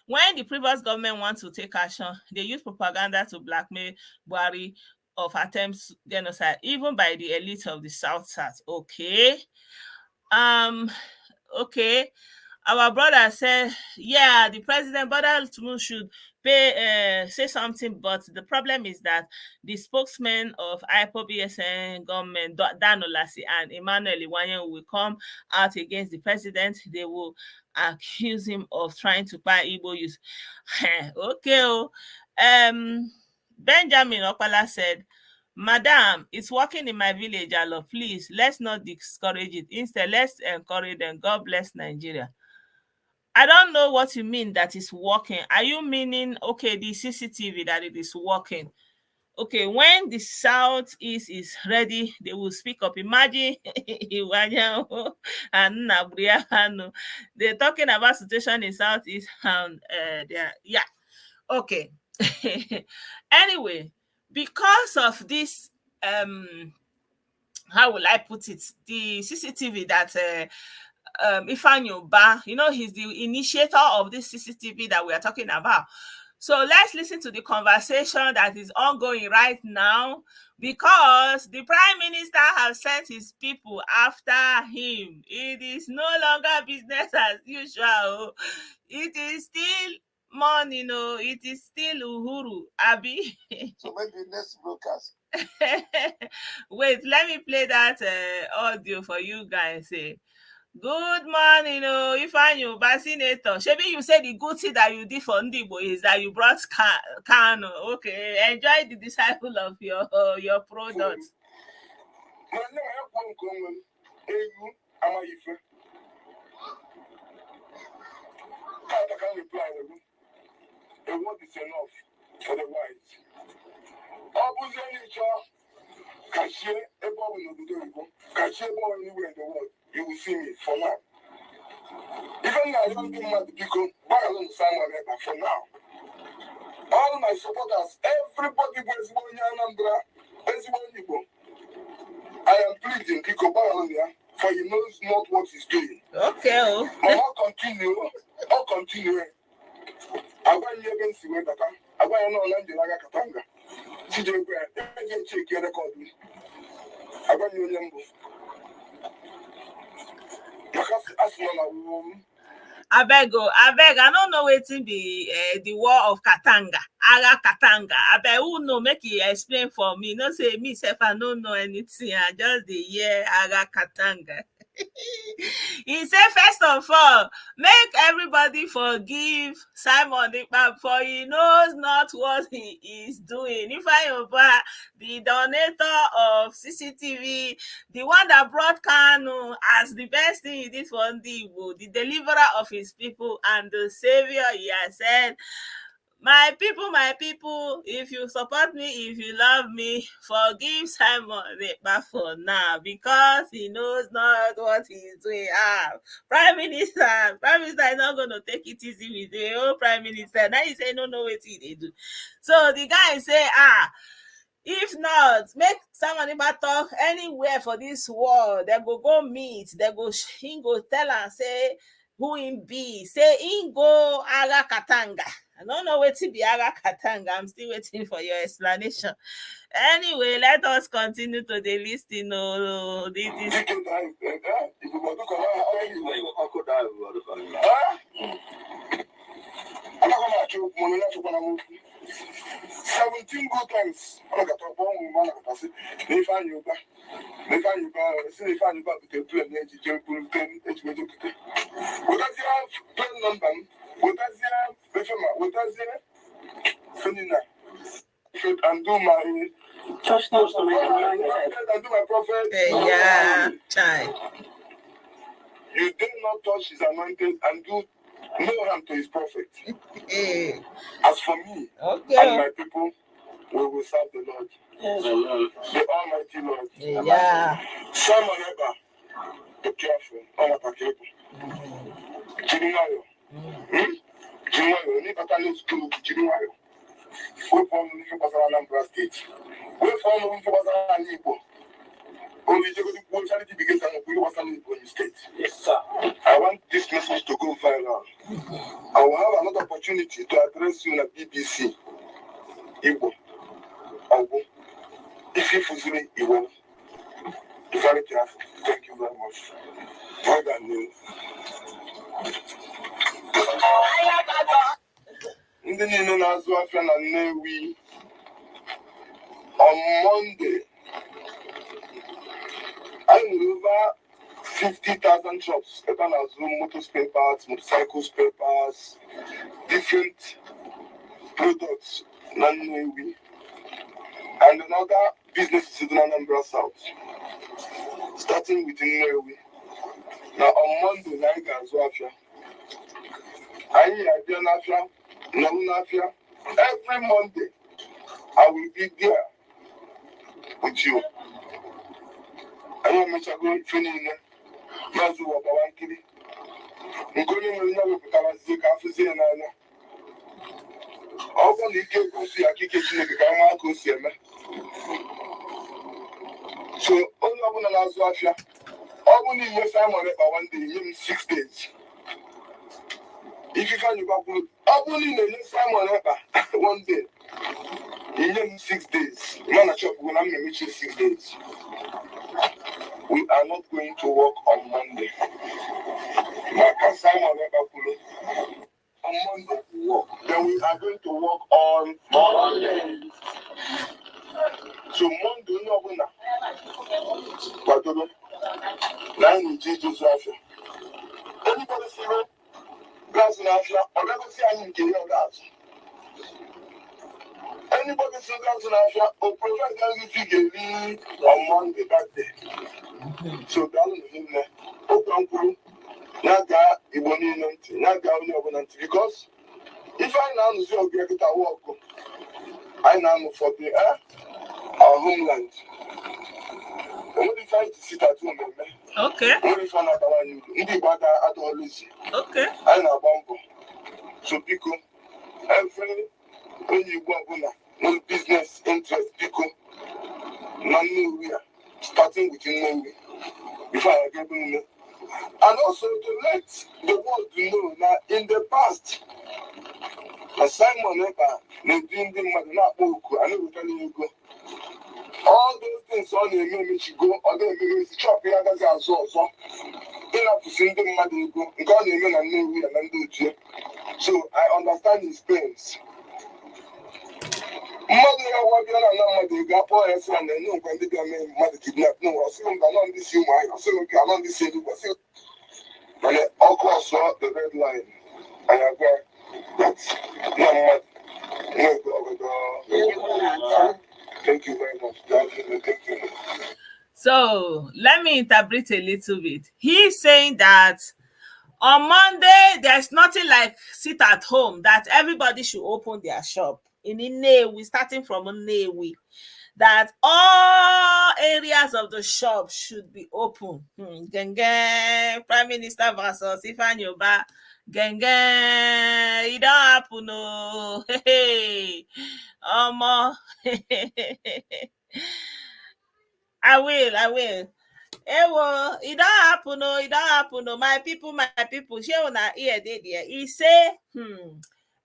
when the previous government wants to take action, they use propaganda to blackmail Buhari of attempts genocide, even by the elite of the South. Okay. Okay. Our brother said, yeah, the president, Bola Tinubu, should say something, but the problem is that the spokesman of IPOB government, Dan Olasi and Emmanuel Iwanyan, will come out against the president. They will accuse him of trying to buy Igbo youth. Okay. Benjamin Okpala said, Madam, it's working in my village, Alo. Please, let's not discourage it. Instead, let's encourage them. God bless Nigeria. I don't know what you mean that is working. Are you meaning, okay, the CCTV, that it is working? Okay, when the Southeast is ready, they will speak up. Imagine and Nabriano. They're talking about situation in Southeast and yeah. Okay. Anyway, because of this, how will I put it? The CCTV that Ifeanyi Uba, he's the initiator of this CCTV that we are talking about. So let's listen to the conversation that is ongoing right now, because the Prime Minister has sent his people after him. It is no longer business as usual. It is still morning, it is still Uhuru, Abi. So maybe next broadcast. Wait, let me play that audio for you guys. Good morning, Ifeanyi Uba Senator. Shebi, you said the good thing that you did for Ndibo is that you brought Kano. Okay, enjoy the disciple of your product. The word is enough for the wise. Cashier, anywhere in the world, you will see me for now. Even now, I don't get mad because for now. All my supporters, everybody was born in I am pleading because for he knows not what he's doing. Okay. I'll continue. I want you against the weather. I want you know Nigeria Katanga. Check your record. I want you number. I beg, I don't know wetin be the war of Katanga, Aga Katanga. I beg, who know, make you explain for me. No say me self, I don't know anything. I just the year Aga Katanga. He said, first of all, make everybody forgive Simon Ekpa, for he knows not what he is doing. Ifeanyi Uba, the donator of CCTV, the one that brought Kanu as the best thing he did for Ndibo, the deliverer of his people and the savior, he has said, my people, if you support me, if you love me, forgive Simon Ekpa for now, because he knows not what he's doing. Prime Minister is not going to take it easy with the old Prime Minister. Now he say, no, what they do. So the guy say, if not, make somebody talk anywhere for this war. They go meet. He go tell and say who him be. Say he go Aga Katanga. I don't know what to be Aga Katanga. I'm still waiting for your explanation. Anyway, let us continue to the listing. Seventeen good times. Ifeanyi Uba with a plan, plan number, and do my church notes to and do my prophet. Yeah, child. You dare not touch his anointed and do no harm to his prophet. As for me and my people, we will serve the Lord. Yes. The Almighty Lord. Yeah. Simon Ekpa, be careful. All of our people. Jirimayo. Jirimayo. Ni Batalion School, Jirimayo. We form the Anambra State. We form the Igbo. Only the charity begins and we was in the state. Yes, sir. I want this message to go viral. I will have another opportunity to address you on BBC. Igbo. Ogo. If you fuzzy, you will. Very careful. Thank you very much. More than you. In the name of Azwafian and Newi, on Monday, I will over 50,000 shops. I can assume motor spare parts, motorcycle spare parts, different products, non-Newi, and another businesses in Anambra South, starting with Newi. Now on Monday, I can Azwafia. Every Monday, I will be there with you. I want to go training. Nazu Wabawankili. Ngoni Marina will become a Zika and all the Ike Kosi, a kitchen, a Kosi. So, only one of Azwafia. Only yes, I'm on it by 1 day, in 6 days. If you find your back, only yes, I'm on it 1 day. In 6 days. Man, I chop when I'm in 6 days. We are not going to work on Monday. on Monday we work. Then we are going to work on Monday. So Monday, no winner. But now we Jesus Russia. Anybody see me? Gas in Russia. I'm never see any in gas. Anybody see gas in Russia? Or provide them figure on Monday that day. So down in him there. Open crew. Naga Iboni Nanti. Naga Unabonanti. Because if I now see a great work, I now know for the our homeland. Only trying to sit at home, man. Okay. Only fun at one. Indeed, but I always. Okay. I know Bumbo. So, people, every when you go no business interest, people, no we are starting with Nnewi before I get in. And also to let the world know that in the past, Simon Ekpa, they didn't do not book. I know we're telling you go. All those things on the name she go, or the name is chop here as also. Then have to sing the money go, God name and name we and do it. So I understand his pains. Mother, what you are not mother, got all his son, and no one did a mother kidnap. No, I see him along this you, I see him along this you, but all course saw the red line. And I go, that's not mad. Thank you very much. Thank you. So let me interpret a little bit. He's saying that on Monday, there's nothing like sit at home, that everybody should open their shop. In Nnewi, starting from Nnewi, that all areas of the shop should be open. Genge, Prime Minister versus Ifeanyi Uba. Genge, it don't happen, no. Hey, I will. Ewo, it don't happen, no, it don't happen, no. My people, share una ear dey there. He say,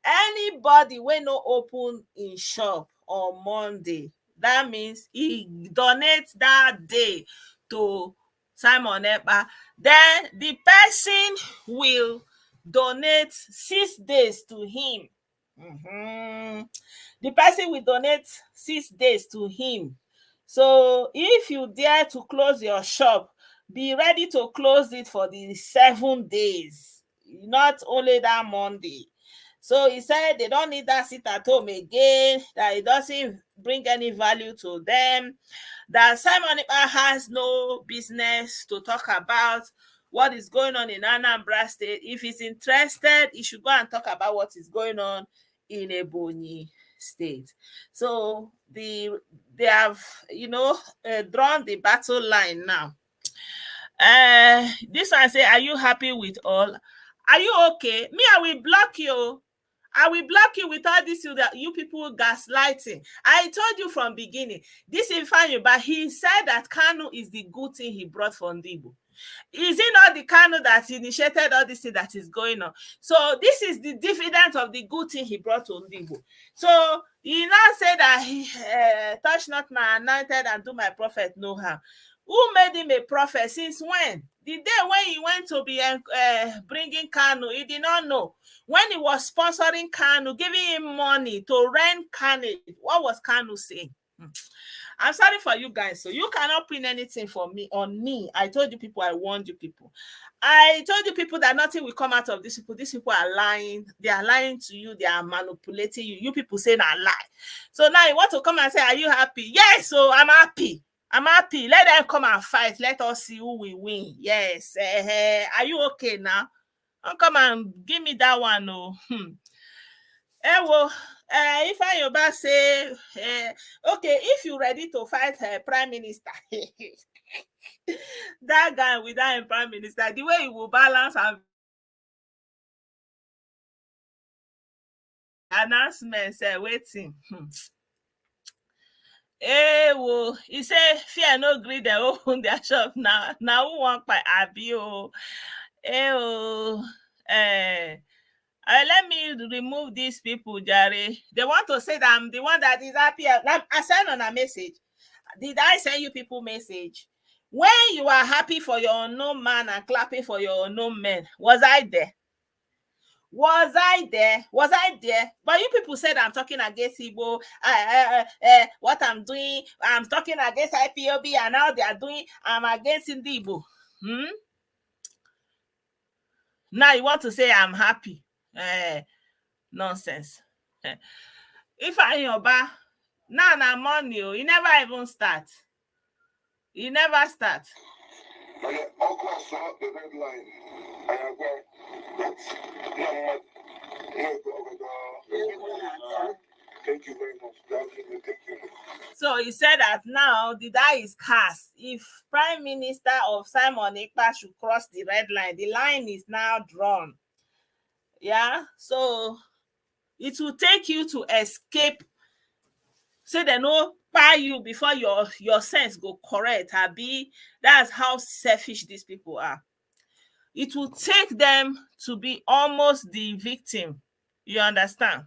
anybody wey no open in shop on Monday, that means he donate that day to Simon Ekpa. Then the person will donate 6 days to him. The person will donate 6 days to him. So if you dare to close your shop, be ready to close it for the 7 days, not only that Monday. So he said they don't need that sit at home again, that it doesn't bring any value to them, that Simon Ekpa has no business to talk about what is going on in Anambra State. If he's interested, he should go and talk about what is going on in Ebonyi State. So they have, drawn the battle line now. This one say, are you happy with all? Are you okay? Me, I will block you. I will block you with all this you people gaslighting. I told you from beginning. This Ifeanyi Uba, he said that Kanu is the good thing he brought from Igbo. Is it not the Kanu that initiated all this thing that is going on? So this is the dividend of the good thing he brought to Igbo. So he now said that he touch not my anointed and do my prophet no harm. Who made him a prophet? Since when? The day when he went to be bringing Kanu, he did not know. When he was sponsoring Kanu, giving him money to rent Kanu, what was Kanu saying? I'm sorry for you guys. So you cannot pin anything for me on me. I told you people, I warned you people. I told you people that nothing will come out of these people. These people are lying. They are lying to you. They are manipulating you. You people say a lie. So now you want to come and say, are you happy? Yes, so I'm happy. I'm happy. Let them come and fight. Let us see who will win. Yes. Are you okay now? Come and give me that one. No. Well, Ifeanyi Uba say, okay, if you're ready to fight Prime Minister, that guy without Prime Minister, the way he will balance and announcements, waiting. Well, he say, fear no greed, they open their shop now. Now who want by Abio? Let me remove these people, Jerry. They want to say that I'm the one that is happy. I sent on a message. Did I send you people message? When you are happy for your unknown man and clapping for your unknown men, was I there? Was I there? Was I there? But you people said I'm talking against Igbo. What I'm doing, I'm talking against IPOB, and now they are doing, I'm against Igbo. Now you want to say I'm happy? Nonsense. Ifeanyi Uba, now I'm on you. You never even start. You never start. I saw the red line. I Thank you very much. Thank you. So he said that now the die is cast. If Prime Minister of Simon Ekpa should cross the red line, the line is now drawn. Yeah, so it will take you to escape. Say they no buy you before your sense go correct. Abi, that's how selfish these people are. It will take them to be almost the victim. You understand?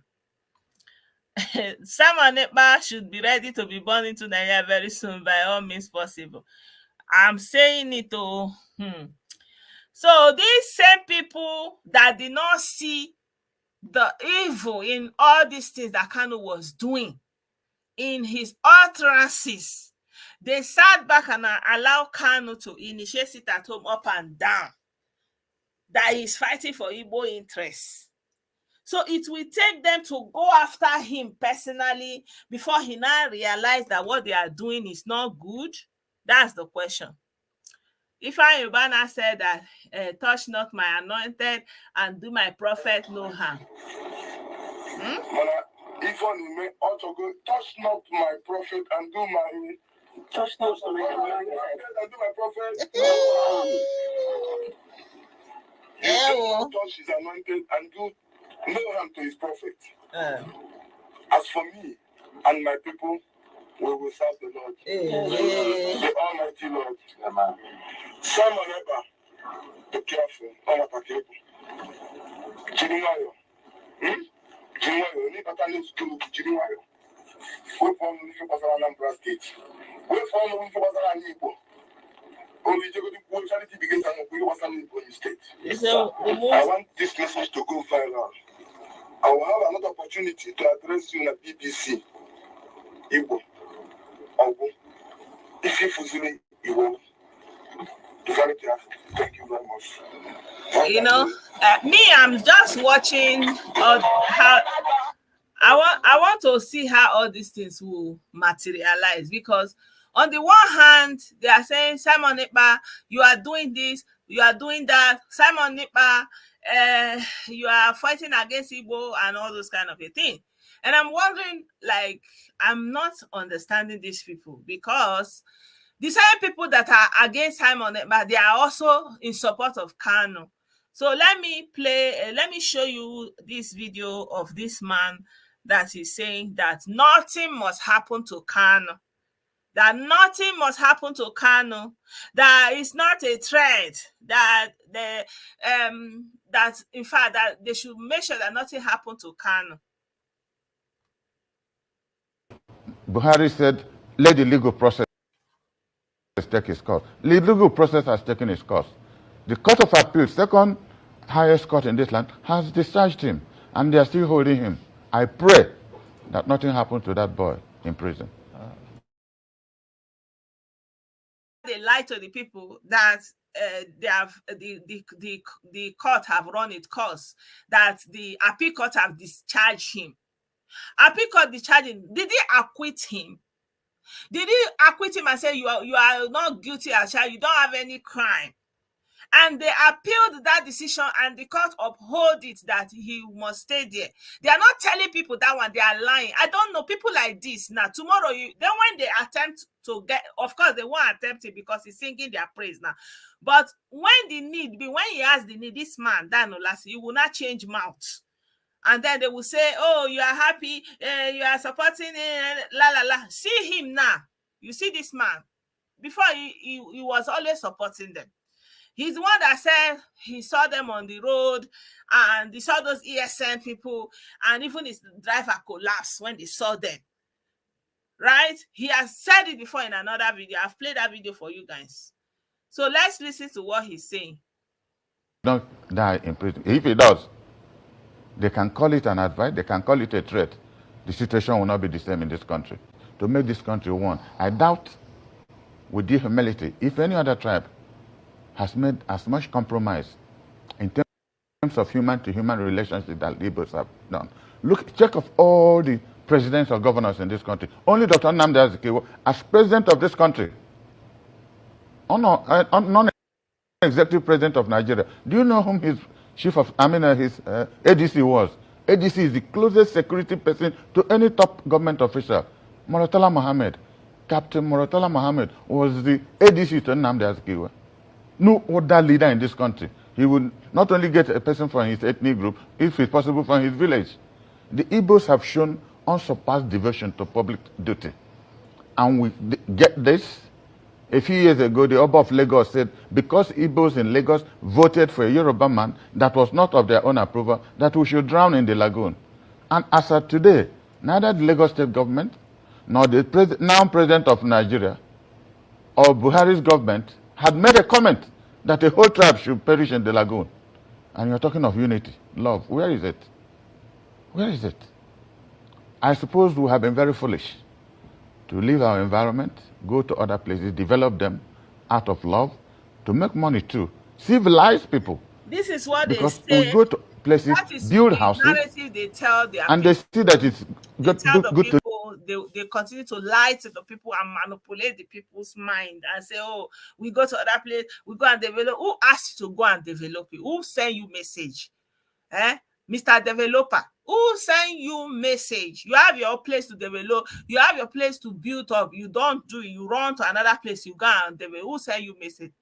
Simon Ekpa should be ready to be born into Nigeria very soon by all means possible. I'm saying it oh. So these same people that did not see the evil in all these things that Kanu was doing in his utterances, they sat back and allowed Kanu to initiate it at home up and down that he's fighting for Igbo interests. So it will take them to go after him personally before he now realizes that what they are doing is not good. That's the question. Ifeanyi Uba said that, touch not my anointed and do my prophet no harm. If one may also go, touch not my prophet and do my touch not my anointed and do my prophet. Touch his anointed and do no harm to his prophet. As for me and my people, we will serve the Lord. The Almighty Lord. Amen. Simon Ekpa, be careful. Chirimayo. Chirimayo, ni patani school Chirimayo. We from the Anambra State. We from the Igbo. Only the charity begins and we was in the state. So I want this message to go viral. I will have another opportunity to address you in the BBC. Igbo. If you fuzzy, you will. Thank you very much. You know, me, I'm just watching how I want to see how all these things will materialize, because on the one hand, they are saying, Simon Ekpa, you are doing this, you are doing that. Simon Ekpa, you are fighting against Igbo and all those kind of a thing. And I'm wondering, like, I'm not understanding these people, because the same people that are against Simon Ekpa, they are also in support of Kanu. So let me show you this video of this man that is saying that nothing must happen to Kanu. That nothing must happen to Kanu. That it's not a threat. That in fact that they should make sure that nothing happened to Kanu. Buhari said, let the legal process take its course. The legal process has taken its course. The Court of Appeal, second highest court in this land, has discharged him, and they are still holding him. I pray that nothing happens to that boy in prison. They lie to the people that they have the court have run its course, that the appeal court have discharged him. Appeal court discharged him. Did he acquit him? Did he acquit him and say you are not guilty as child, you don't have any crime? And they appealed that decision, and the court uphold it that he must stay there. They are not telling people that one, they are lying. I don't know, people like this now. Tomorrow, then when they attempt to get, of course, they won't attempt it because he's singing their praise now. But when the need be, when he has the need, this man, Dan Olasi, he will not change mouth. And then they will say, oh, you are happy, you are supporting, la la la. See him now. You see this man. Before, he was always supporting them. He's the one that said he saw them on the road, and he saw those ESN people, and even his driver collapsed when they saw them. Right? He has said it before in another video. I've played that video for you guys. So let's listen to what he's saying. Don't die in prison. If he does, They can call it an advice, they can call it a threat. The situation will not be the same in this country. To make this country one, I doubt, with due humility, if any other tribe has made as much compromise in terms of human-to-human relationship that Igbos have done. Look, check of all the presidents or governors in this country. Only Dr. Nnamdi Azikiwe, as president of this country, non-executive president of Nigeria. Do you know whom his ADC was? ADC is the closest security person to any top government official. Murtala Mohammed, Captain Murtala Mohammed was the ADC to Nnamdi Azikiwe. No other leader in this country. He would not only get a person from his ethnic group, if it's possible from his village. The Igbos have shown unsurpassed devotion to public duty. And we get this. A few years ago, the Oba of Lagos said, because Igbos in Lagos voted for a Yoruba man that was not of their own approval, that we should drown in the lagoon. And as of today, neither the Lagos state government, nor the now president of Nigeria, or Buhari's government had made a comment that a whole tribe should perish in the lagoon. And you're talking of unity, love. Where is it? Where is it? I suppose we have been very foolish to leave our environment, go to other places, develop them out of love, to make money too. Civilize people. This is what because they say. We go to places, build houses, they tell their and people. They see that it's good to they continue to lie to the people and manipulate the people's mind and say, oh, we go to other place, we go and develop. Who asked you to go and develop it? Who send you message? Mr. Developer, who send you message? You have your place to develop, you have your place to build up, you don't do it, you run to another place, you go and develop. Who send you message?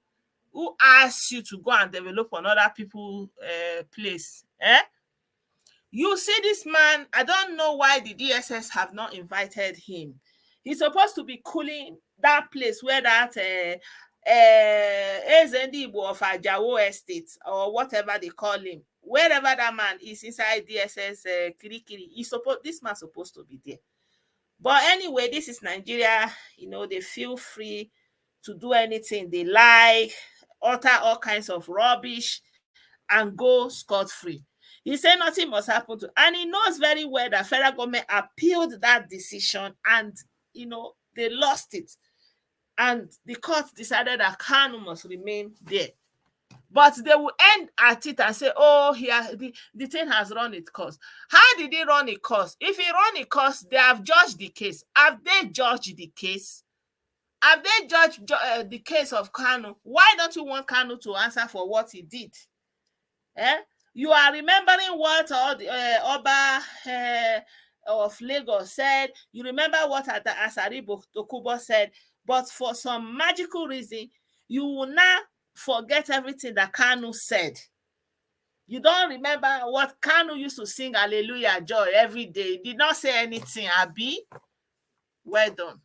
Who asked you to go and develop on other people's place? You see this man, I don't know why the DSS have not invited him. He's supposed to be cooling that place where that Ezendibo of Ajawo Estate or whatever they call him, wherever that man is inside DSS Kirikiri, this man's supposed to be there. But anyway, this is Nigeria. You know, they feel free to do anything they like, utter all kinds of rubbish, and go scot-free. He said nothing must happen to, and he knows very well that federal government appealed that decision, and you know they lost it, and the court decided that Kanu must remain there. But they will end at it and say, oh, the thing has run its course. How did it run its course? If it run its course, they have judged the case. Have they judged the case? Have they judged the case of Kanu? Why don't you want Kanu to answer for what he did? You are remembering what Oba of Lagos said. You remember what Asari Tokubo said. But for some magical reason, you will now forget everything that Kanu said. You don't remember what Kanu used to sing Hallelujah Joy every day. He did not say anything, Abi. Well done.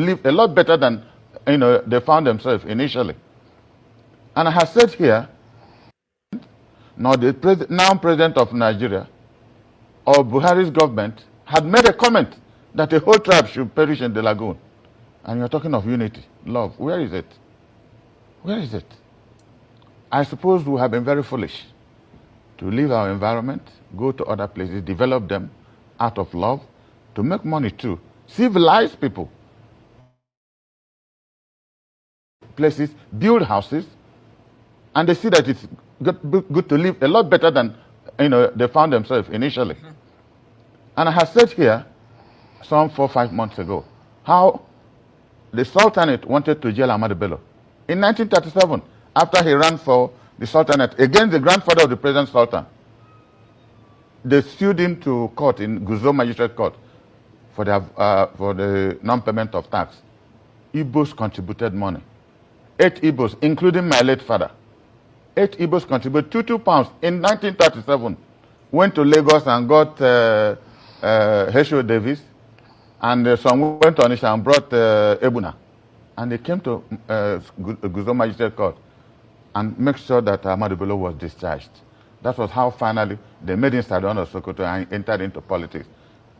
Live a lot better than they found themselves initially. And I have said here, nor the now president of Nigeria or Buhari's government had made a comment that a whole tribe should perish in the lagoon. And you're talking of unity, love. Where is it? Where is it? I suppose we have been very foolish to leave our environment, go to other places, develop them out of love, to make money too. Civilize people. Places, build houses, and they see that it's good to live a lot better than they found themselves initially. And I have said here some 4 or 5 months ago how the Sultanate wanted to jail Ahmadu Bello. In 1937, after he ran for the Sultanate against the grandfather of the present Sultan, they sued him to court in Guzo Magistrate Court for the non-payment of tax. Igbos contributed money. 8 Igbos, including my late father. 8 Igbos contributed £22 in 1937. Went to Lagos and got H.O. Davis, and some went to Onisha and brought Ebuna. And they came to Guzo Magistrate Court and make sure that Ahmadu Bello was discharged. That was how finally they made him Sardauna of Sokoto and entered into politics.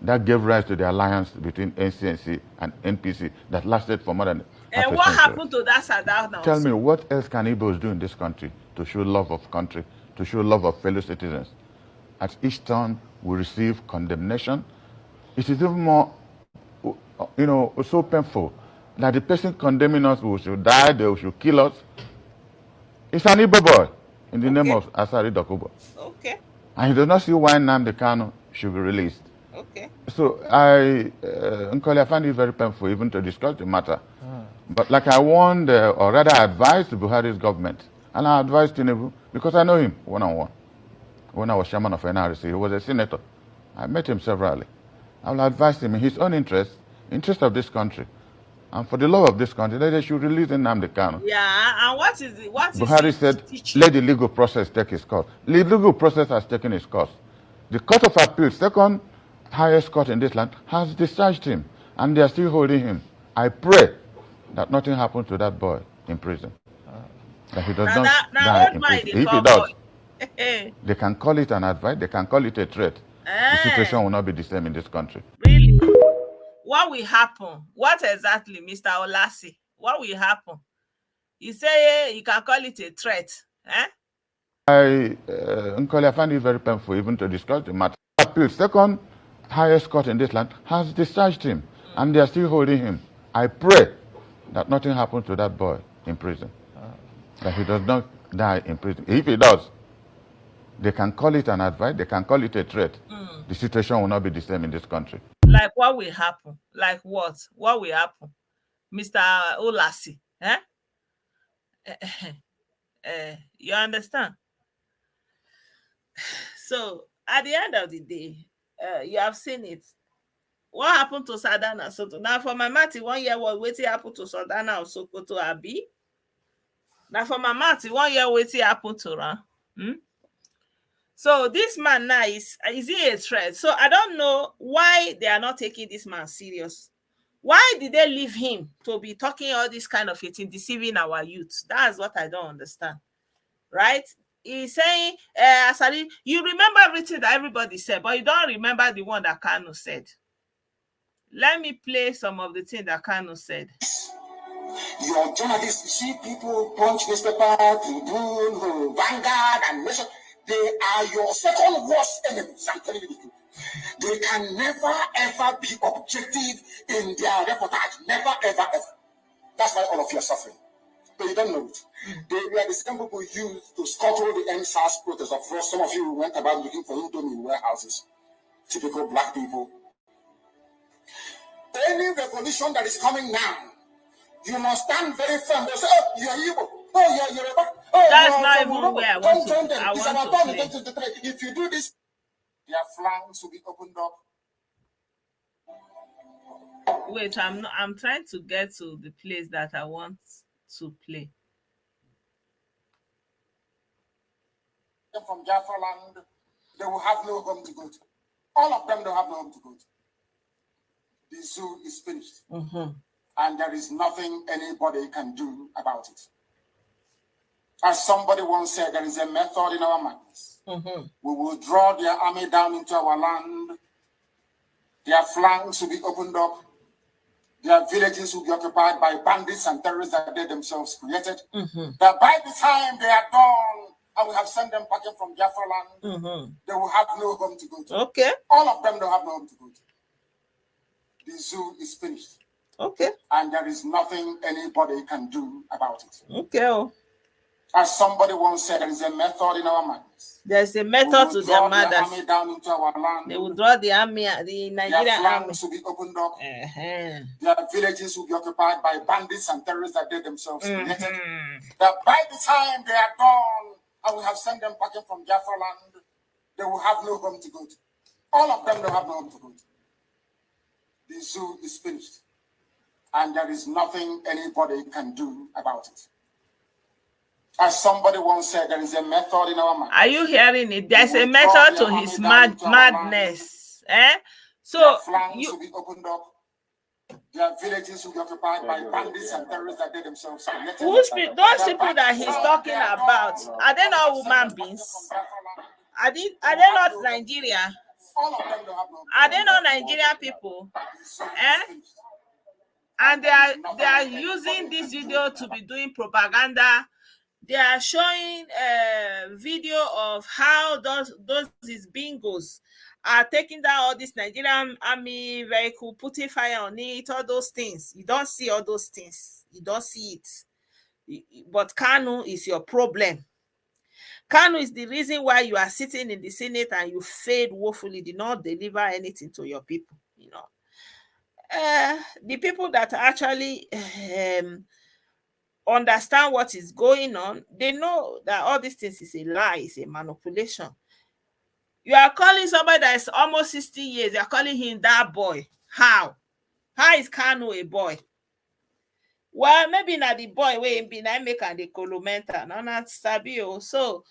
That gave rise to the alliance between NCNC and NPC that lasted for more than and what happened to that Sardauna? Tell me, what else can Igbos do in this country to show love of country, to show love of fellow citizens? At each turn, we receive condemnation. It is even more, so painful that the person condemning us we should die, they should kill us. It's an Igbo boy in the name of Asari Dokubo. Okay. And he does not see why Nnamdi Kanu should be released. Okay. So I find it very painful even to discuss the matter. But like I warned, or rather advised Buhari's government, and I advised Tinubu, because I know him one-on-one. When I was chairman of NRC, he was a senator. I met him severally. I will advise him in his own interest of this country, and for the love of this country, that they should release Nnamdi Kanu. Yeah, and what is Buhari said, let the legal process take its course. The legal process has taken its course. The Court of Appeal, second highest court in this land, has discharged him, and they are still holding him. I pray that nothing happens to that boy in prison. That he does not die in prison. If he does, they can call it an advice, they can call it a threat. The situation will not be the same in this country. Really? What will happen? What exactly, Mr. Olasi? What will happen? You say you can call it a threat. I find it very painful even to discuss the matter. Appeal, second highest court in this land, has discharged him, and they are still holding him. I pray that nothing happens to that boy in prison. That he does not die in prison. If he does, they can call it an advice, they can call it a threat. The situation will not be the same in this country. Like what will happen? Like what? What will happen? Mr. Olasi? You understand? So at the end of the day, you have seen it. What happened to Sadana Soto? Now for my Mati, 1 year was waiting happen to Sadana or Sokoto Abi. Now for my Mati, 1 year waiting happen to Ran. So this man now is he a threat? So I don't know why they are not taking this man serious. Why did they leave him to be talking all this kind of thing, deceiving our youth? That's what I don't understand. Right? He's saying, Asari, you remember everything that everybody said, but you don't remember the one that Kanu said. Let me play some of the things that Kanu said. Your journalists, you see people, Punch newspaper, Tribune, Vanguard, and Nation. They are your second worst enemies. I'm telling you the truth. They can never ever be objective in their reportage. Never ever ever. That's why all of you are suffering. But you don't know it. They were the same people used to scuttle the NSAS protest. Of course, some of you went about looking for Indomie in warehouses. Typical black people. Any revolution that is coming now, you must stand very firm. They say, oh, you're Igbo. Oh, you're Yoruba. Oh, that's not even where I want to play. If you do this, their flanks will be opened up. Wait, I'm trying to get to the place that I want to play. From Jaffa land, they will have no home to go to. All of them don't have no home to go to. The zoo is finished. And there is nothing anybody can do about it. As somebody once said, there is a method in our madness. We will draw their army down into our land. Their flanks will be opened up. Their villages will be occupied by bandits and terrorists that they themselves created. That by the time they are done, and we have sent them packing from Jaffa land, they will have no home to go to. Okay. All of them don't have no home to go to. The zoo is finished. Okay. And there is nothing anybody can do about it. Okay. As somebody once said, there is a method in our madness. There's a method to their madness. Army down into our land. They will draw the army, the Nigerian army. Will be opened up. Their villages will be occupied by bandits and terrorists that they themselves created. That by the time they are done, and we have sent them packing from Jaffa land, they will have no home to go to. All of them don't have no home to go to. The zoo is finished. And there is nothing anybody can do about it. As somebody once said, there is a method in our madness. Are you hearing it? There's a method to his madness. So you will be opened up. Their villages will be occupied by bandits and terrorists that they themselves created. Those people that he's talking about, are they not human beings? Are they not Nigeria? Are they not Nigerian people? And they are using this video to be doing propaganda They are showing a video of how those these bingos are taking down all this Nigerian army vehicle, putting fire on it, all those things. You don't see all those things. You don't see it. But Kanu is your problem. Kanu is the reason why you are sitting in the Senate and you failed woefully, did not deliver anything to your people. The people that actually understand what is going on, they know that all these things is a lie, is a manipulation. You are calling somebody that is almost 60 years, you are calling him that boy. How is Kanu a boy? Well, maybe not the boy wey be na make am dey colomenta, no not sabi o. So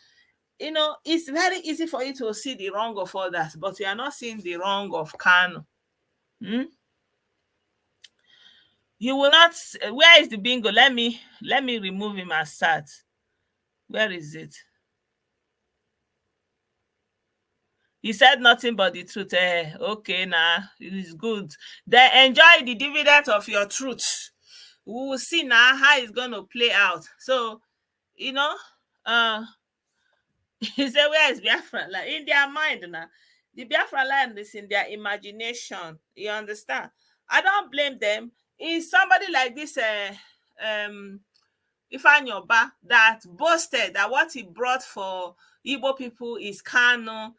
it's very easy for you to see the wrong of others, but you are not seeing the wrong of Kanu. You will not. Where is the bingo? Let me remove him and start. Where is it? He said nothing but the truth. Okay, nah, it is good. Then enjoy the dividend of your truth. We will see now how it's going to play out. So, he said, where is Biafra? Like in their mind now. The Biafra land is in their imagination. You understand? I don't blame them. Is somebody like this Ifeanyi Uba that boasted that what he brought for Igbo people is Kanu.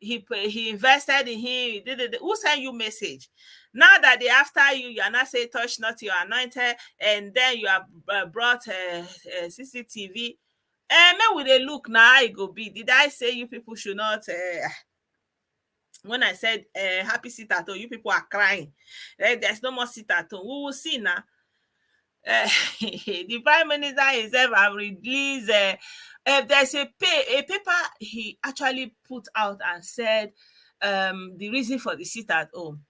He invested in him. Who sent you message? Now that they after you, you are not saying touch not your anointed, and then you have brought CCTV. Maybe with a look now, it go be. Did I say you people should not? When I said happy sit at home, you people are crying. There's no more sit at home. We will see now. The prime minister himself have released there's a paper he actually put out and said the reason for the sit at home.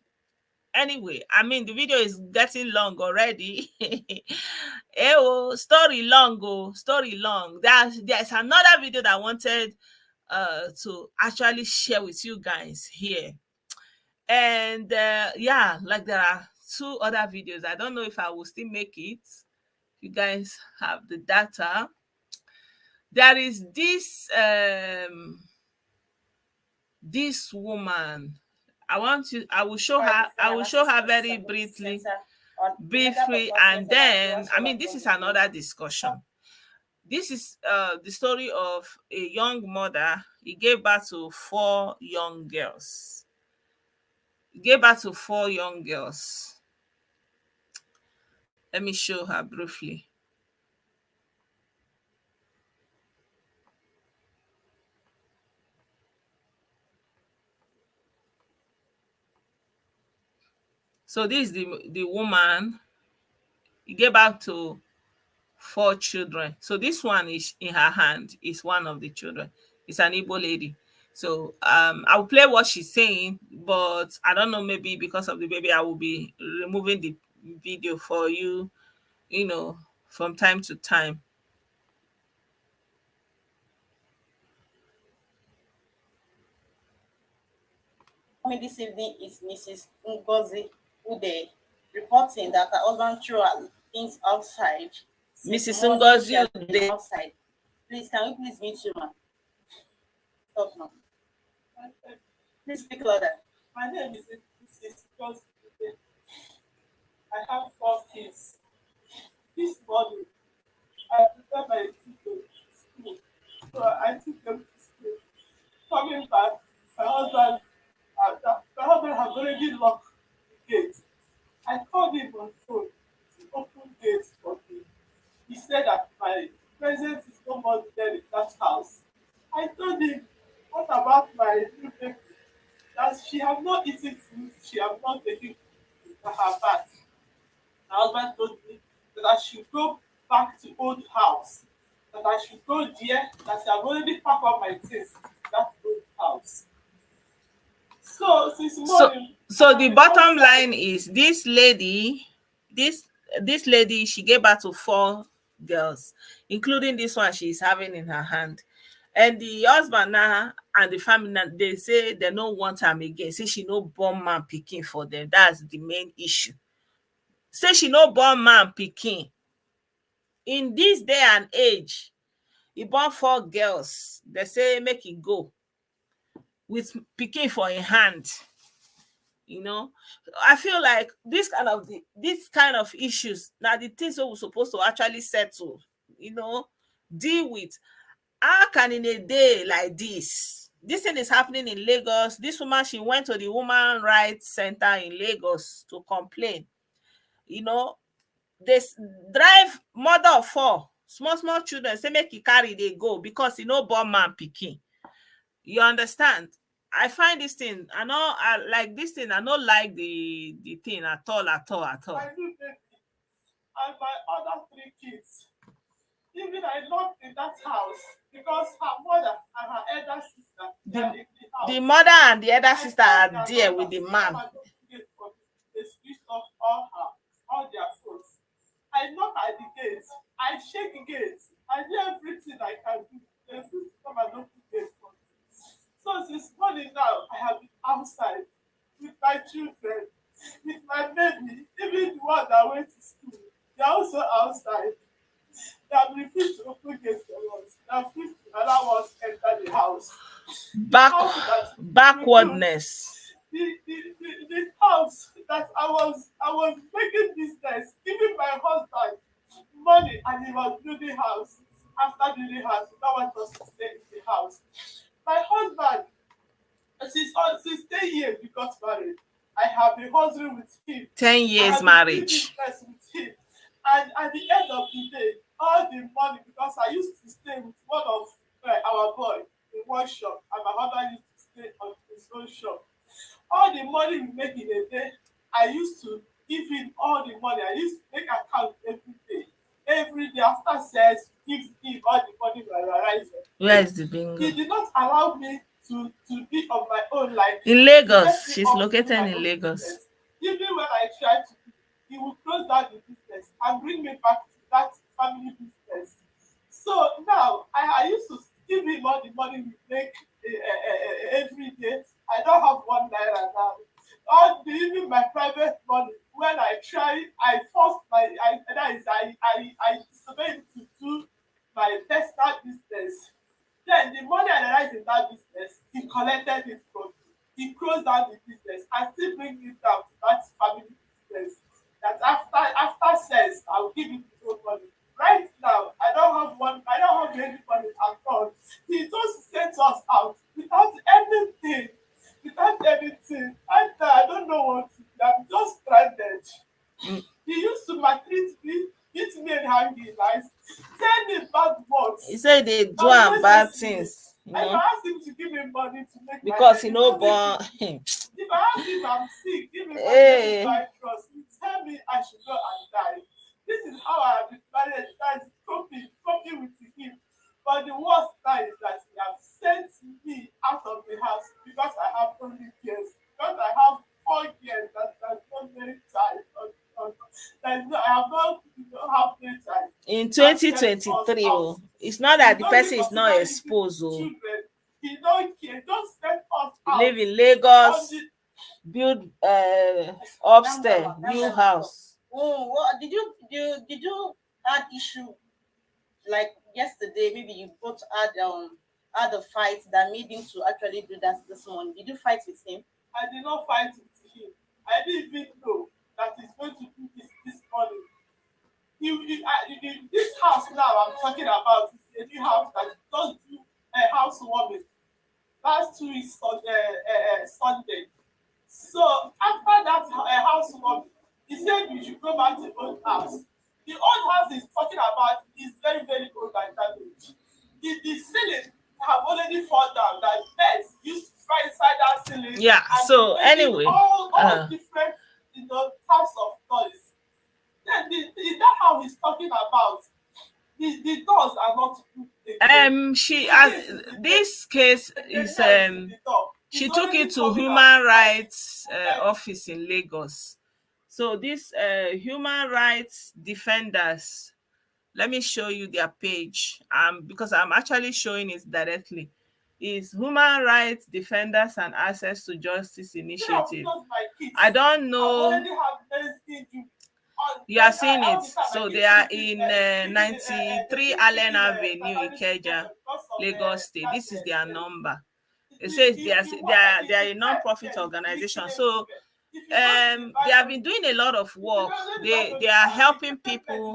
Anyway, I mean the video is getting long already. Story long. There's another video that I wanted to actually share with you guys here. And like there are 2 other videos. I don't know if I will still make it. You guys have the data. There is this this woman. I will show her very briefly, and then this is another discussion. This is the story of a young mother. He gave birth to 4 young girls. Let me show her briefly. So this is the woman. He gave birth to 4 children. So this one is in her hand, is one of the children. It's an Igbo lady. So I'll play what she's saying, but I don't know, maybe because of the baby, I will be removing the video for you, from time to time. This evening is Mrs. Ngozi Ude reporting that her husband threw her things outside. Mrs. Ngozi Ude. Outside. Please, can you please meet you, ma'am? Talk, ma'am. Please speak louder. My name is Mrs. Ngozi Ude. I have 4 kids. This morning, I prepared my children to school. So I took them to school. Coming back, my husband has already locked the gate. I called him on phone to open gates for me. He said that my presence is no more there in that house. I told him, what about my new baby? That she has not eaten food, she has not taken her bath. My husband told me that I should go back to old house, that I should go there, that I have already packed up my things in that old house. So since morning. So the bottom line is this lady, she gave birth to 4 girls, including this one she's having in her hand. And the husband now and the family now, they say they don't want her again. Say she no born man picking for them. That's the main issue. Say she no born man picking. In this day and age, He born 4 girls. They say make it go with pikin for a hand. You know, I feel like this kind of issues now the things that we're supposed to actually settle, you know, deal with. How can in a day like this thing is happening in Lagos? This woman, she went to the Woman Rights Center in Lagos to complain. You know, they drive mother of 4 small children, say make e carry they go because born man pikin. You understand? I find this thing, I like this thing, I don't like the thing at all. My new baby and my other 3 kids. Even I locked in that house because her mother and her elder sister they are in the house. The mother and the elder sister are there with the man. They switched off all their phones. I knock at the gate. I shake the gate. I do everything I can do. They refuse to come and open the gate for me. So since morning now, I have been outside with my children, with my baby, even the one that went to school. They're also outside. They have refused to open gates for us. They have refused to allow us enter the house. Backwardness. The house that I was making business, giving my husband money, and he was building house. After building house, he don't want us to stay in the house. My husband, since 10 years we got married, I have been hustling with him. 10 years marriage. With him. And at the end of the day, all the money, because I used to stay with one of our boy in one shop, and my husband used to stay on his own shop. All the money we make in a day, I used to give him all the money. I used to make account every day. Every day after sales, give him all the money we are rising. Where is the bingo? He did not allow me to be on my own life. In Lagos. She's located in Lagos. Business. Even when I try to, he will close down the business and bring me back to that family business. So now I used to give him all the money we make every day. I don't have 1 naira now. Even my private money. When I try, I disobey him to do my personal business. Then the money I realized in that business, he collected it from me. He closed down the business. I still bring it down to that family business. That after sales, I will give him his own money. Right now, I don't have any money at all. He just sent us out without anything. And I don't know what to do. I'm just stranded. He used to maltreat me, beat me and hang me nice, tell me bad words. He said they do bad things. I asked him to give me money to make because he no born. If I ask him I'm sick, give me money to buy trust. He tell me I should go and die. This is how I have been married. That is coping with him. But the worst part is that he has sent me out of the house because I have only years. Because I have 4 years that there's no many child. I don't have no child. In 2023, it's not that the person is not exposed. Children, he don't care. Don't send us out. Live in Lagos, build upstairs, new house. What did you add issue like yesterday? Maybe you both had a fight that made him to actually do that this morning. Did you fight with him? I did not fight with him. I didn't even know that he's going to do this morning. This house now I'm talking about is a new house that does do a housewarming. Last 2 weeks on Sunday. So after that housewarming, he said we should go back to the old house. The old house he's talking about is very, very old and damaged. The ceiling have already fallen down. That beds used to fly inside that ceiling. Yeah. So anyway, all different types of toys. Then that house he's talking about, the doors are not good. This case is she took it to Human Rights Office in Lagos. So this human rights defenders, let me show you their page because I'm actually showing it directly. Is Human Rights Defenders and Access to Justice Initiative. I don't know. You are seeing it. So they are in 93 Allen Avenue, Ikeja, Lagos State. This is their number. It says they are a non-profit organization. So they have been doing a lot of work. They are helping people,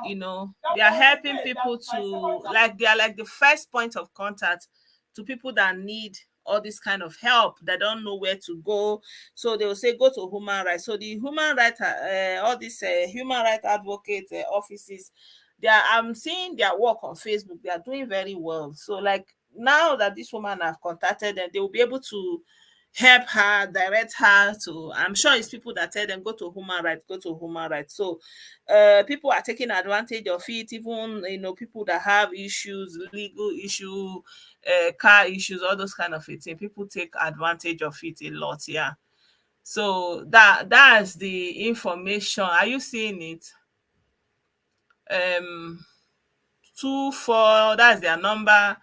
you know, they are helping people to, like, they are like the first point of contact to people that need all this kind of help, that don't know where to go. So they will say go to human rights. So the human rights all these human rights advocate offices, they are, I'm seeing their work on Facebook. They are doing very well. So like now that this woman have contacted them, they will be able to help her, direct her to, I'm sure it's people that tell them go to human rights, go to human rights. So people are taking advantage of it, even, you know, people that have issues, legal issue, car issues, all those kind of things. People take advantage of it a lot. Yeah. So that's the information. Are you seeing it? 24, that's their number.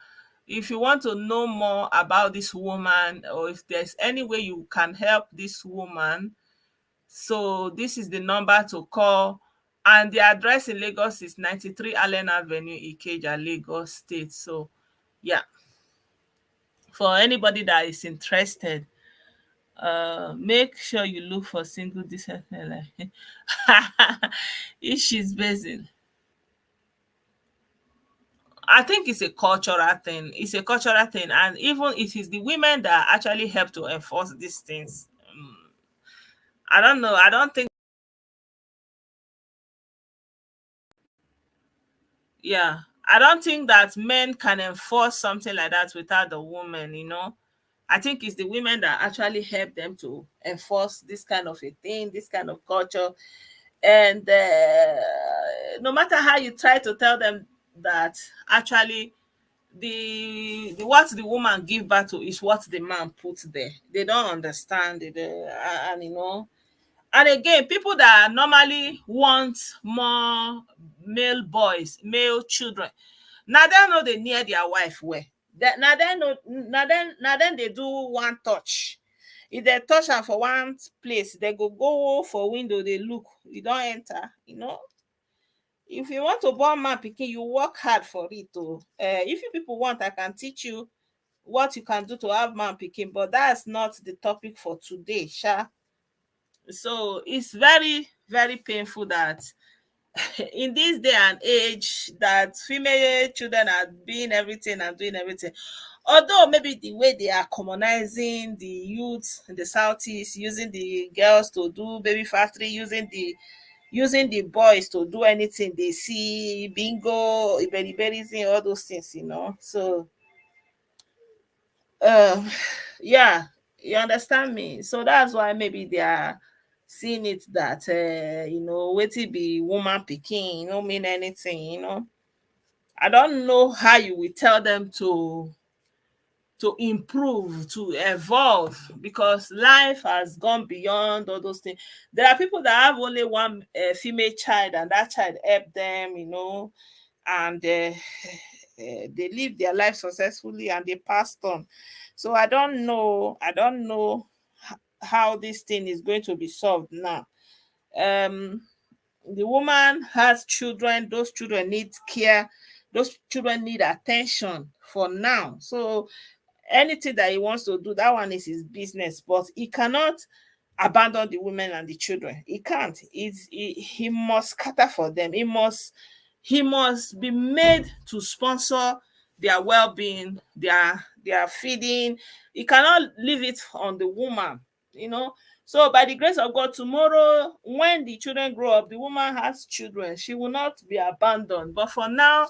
If you want to know more about this woman, or if there's any way you can help this woman, so this is the number to call. And the address in Lagos is 93 Allen Avenue, Ikeja, Lagos State. So yeah, for anybody that is interested, make sure you look for single decent if she's basing. I think it's a cultural thing. It's a cultural thing, and even it is the women that actually help to enforce these things. I don't know. I don't think. Yeah, I don't think that men can enforce something like that without the woman. You know, I think it's the women that actually help them to enforce this kind of a thing, this kind of culture. And no matter how you try to tell them that actually the what the woman give birth to is what the man puts there, they don't understand it. And you know, and again, people that normally want more male boys, male children, now they know they near their wife well. That now they know, now then they do one touch. If they touch her for one place, they go for window, they look, you don't enter, you know. If you want to born man pikin, you work hard for it. Oh, if you people want, I can teach you what you can do to have man pikin, but that's not the topic for today, sha. So it's very, very painful that in this day and age that female children are being everything and doing everything. Although maybe the way they are commonizing the youth in the southeast, using the girls to do baby factory, using the boys to do anything they see, bingo, iberiberism, all those things, you know. So uh yeah, you understand me. So that's why maybe they are seeing it that you know, wetin be woman pikin, no mean anything, you know. I don't know how you will tell them to improve, to evolve, because life has gone beyond all those things. There are people that have only one female child, and that child helped them, you know, and they live their life successfully and they passed on. So I don't know how this thing is going to be solved now. Um, the woman has children, those children need care, those children need attention for now. So anything that he wants to do, that one is his business, but he cannot abandon the women and the children. He can't. He must cater for them. He must be made to sponsor their well-being, their feeding. He cannot leave it on the woman, you know. So by the grace of God, tomorrow when the children grow up, the woman has children, she will not be abandoned. But for now,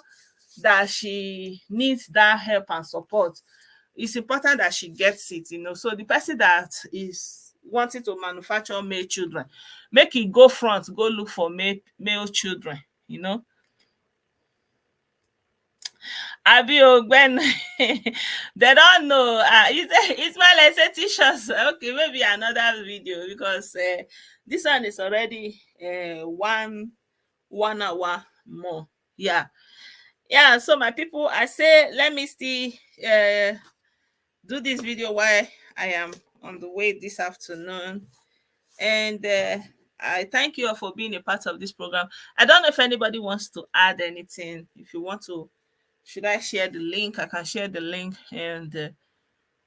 that she needs that help and support, it's important that she gets it, you know. So the person that is wanting to manufacture male children, make it go front, go look for male children, you know. Abi Ogben, they don't know. It's my like say teachers. Okay, maybe another video, because this one is already 1 hour more. Yeah, yeah. So my people, I say let me still do this video while I am on the way this afternoon, and I thank you all for being a part of this program. I don't know if anybody wants to add anything. If you want to, should I share the link? I can share the link, and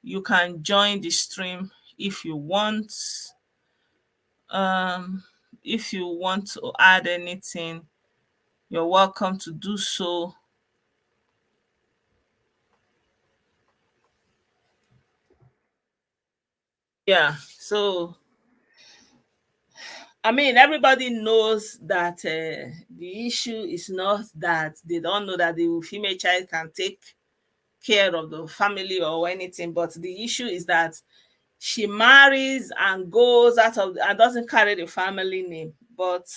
you can join the stream if you want. Um, if you want to add anything, you're welcome to do so. Yeah. So I mean, everybody knows that the issue is not that they don't know that the female child can take care of the family or anything, but the issue is that she marries and goes out of and doesn't carry the family name. But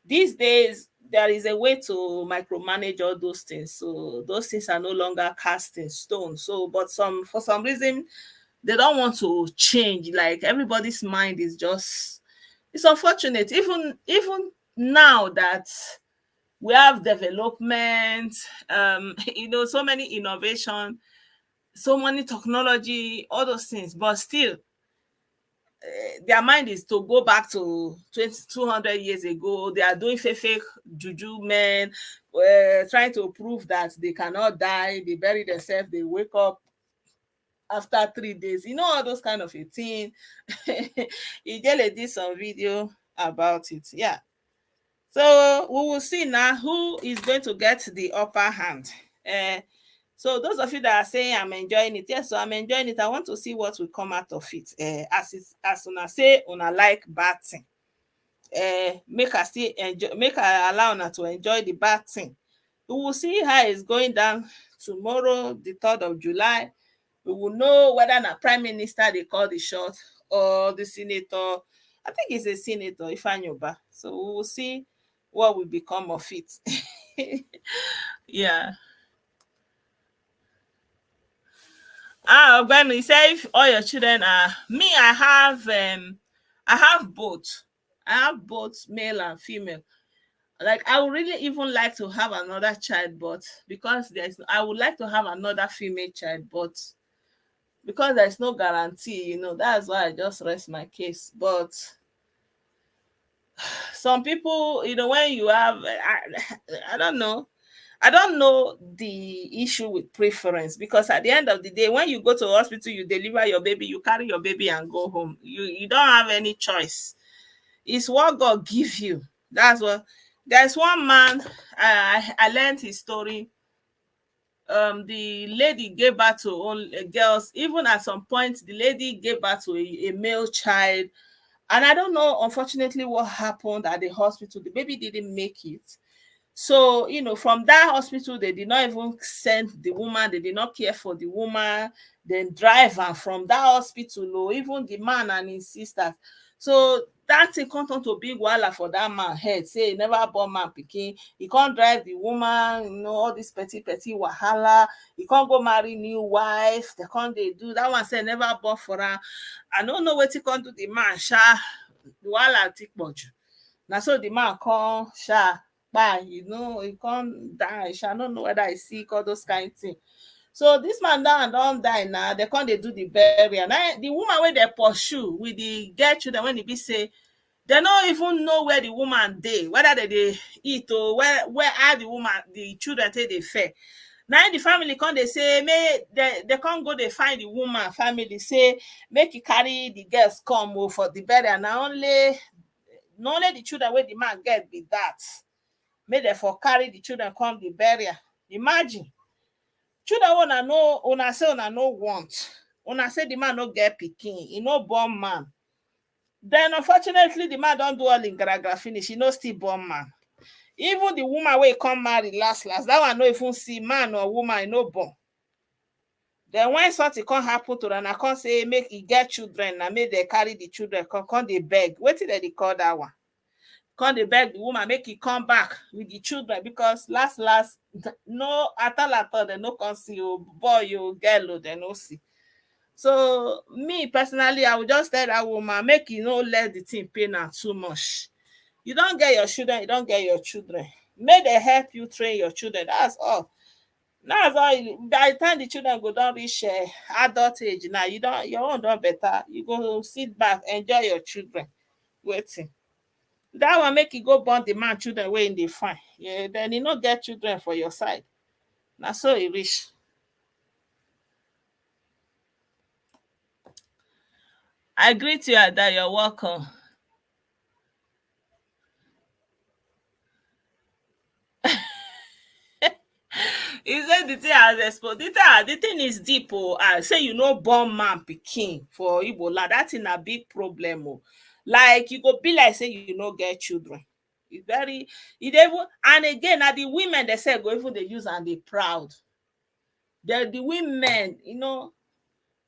these days there is a way to micromanage all those things, so those things are no longer cast in stone. So, but for some reason they don't want to change. Like everybody's mind is just, it's unfortunate. Even now that we have development, so many innovation, so many technology, all those things, but still their mind is to go back to 200 years ago. They are doing fake juju men, trying to prove that they cannot die. They bury themselves, they wake up after 3 days, all those kind of a thing. Ijele did some video about it. Yeah. So we will see now who is going to get the upper hand. So those of you that are saying I'm enjoying it, yes, so I'm enjoying it. I want to see what will come out of it. As una say, una like bad thing. Make her still enjoy, make her allow una to enjoy the bad thing. We will see how it's going down tomorrow, the 3rd of July. We will know whether the prime minister they call the shot or the senator. I think it's a senator, Ifeanyi Uba. So we will see what will become of it. Yeah. When you say if all your children are me, I have both. I have both male and female. Like I would really even like to have another child, but because I would like to have another female child, but because there's no guarantee, that's why I just rest my case. But some people, when you have, I don't know. I don't know the issue with preference, because at the end of the day, when you go to the hospital, you deliver your baby, you carry your baby and go home. You don't have any choice. It's what God gives you. That's what. There's one man. I learned his story. The lady gave birth to only girls. Even at some point, the lady gave birth to a male child, and I don't know, unfortunately, what happened at the hospital. The baby didn't make it. So, from that hospital, they did not even send the woman, they did not care for the woman, then drive her from that hospital, or even the man and his sisters. So that thing come turn to big wahala for that man head. Say he never born man pikin, he can't drive the woman, all this petty wahala. He can't go marry new wife. They can't they do that one say never born for her. I don't know what he can't do the man, sha. The wahala take much. Now so the man come sha. Bye, he can't die. I don't know whether I sick all those kind of things. So this man down don't die now. They can't they do the burial. Now the woman where they pursue with the get children when they be say they don't even know where the woman dey, whether they eat or where are the children take they fair. Now the family come they say they can't go they find the woman family say make you carry the girls come for the burial. Now only the children where the man get be that. Make dem for carry the children come the burial. Imagine children una say una no want, una say the man no get pikin, he no born man. Then unfortunately the man don do all in gragra finish, he no still born man. Even the woman wey come marry last that one no even see man or woman, he no born. Then when something come happen to dem, come say make e get children, na make dem carry the children come dey beg. Wetin dem dey call that one? Come dey beg the woman make e come back with the children, because last no at all dem no come see boy girl dem no see. So me personally, I would just tell that woman make you no let the thing pain am too much. You don't get your children, you don't get your children. Make dem help you train your children. That's all. By the time the children go don reach adult age, now your own don better. You go sit back enjoy your children. Wetin That one make you go born the man children wey in dey fine. Yeah, then you no get children for your side. Na so e reach. I greet you, Ada. You're welcome. He said the thing has exposed. The thing is deep. Oh, say you know born man pikin for Igbo land. That thing a big problem. Oh, like you go be like say you no get children. It's very it even and again na the women they say go even they use and they proud. The women,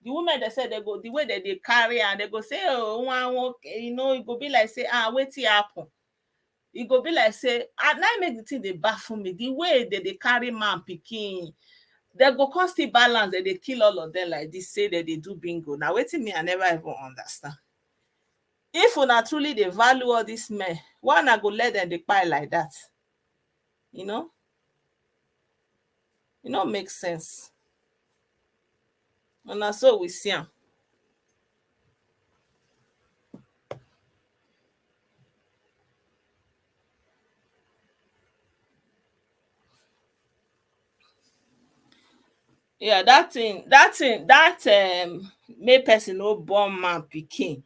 the women they say they go the way that they carry and they go say, oh, it go be like say, wetin happen. It go be like say, and now make the thing they baffle me. The way that they carry man pikin, they go come still balance that they kill all of them like this, say that they do bingo. Now waiting me, I never even understand. If una truly they value all these men, why not go let them they pile like that? You know, it don't make sense. And so we see them. Yeah, that make person no born man pikin.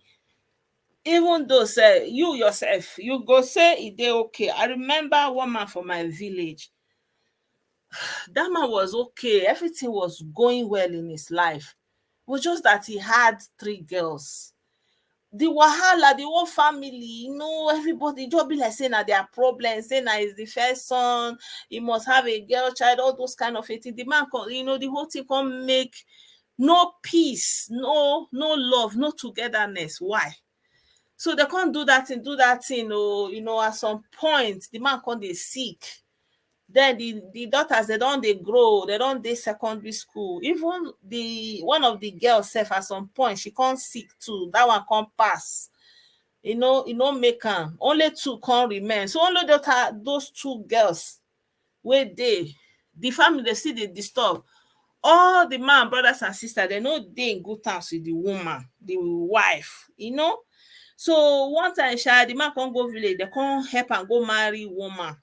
Even though say you yourself, you go say e dey okay. I remember one man for my village. That man was okay. Everything was going well in his life. It was just that he had three girls. The wahala, the whole family, everybody just be like saying that their problem, saying that is the first son, he must have a girl child, all those kind of things. The man, the whole thing can make no peace, no love, no togetherness. Why? So they can't do that thing. At some point, the man can't they sick. Then the daughters they grow, they don't dey secondary school. Even the one of the girls self at some point she can't sick too. That one can't pass. Make am. Only two can't remain. So only those two girls where the family they see they disturb. All the man, brothers and sisters, they know they in good terms with the woman, the wife. So one time, the man can't go village, they can't help and go marry woman.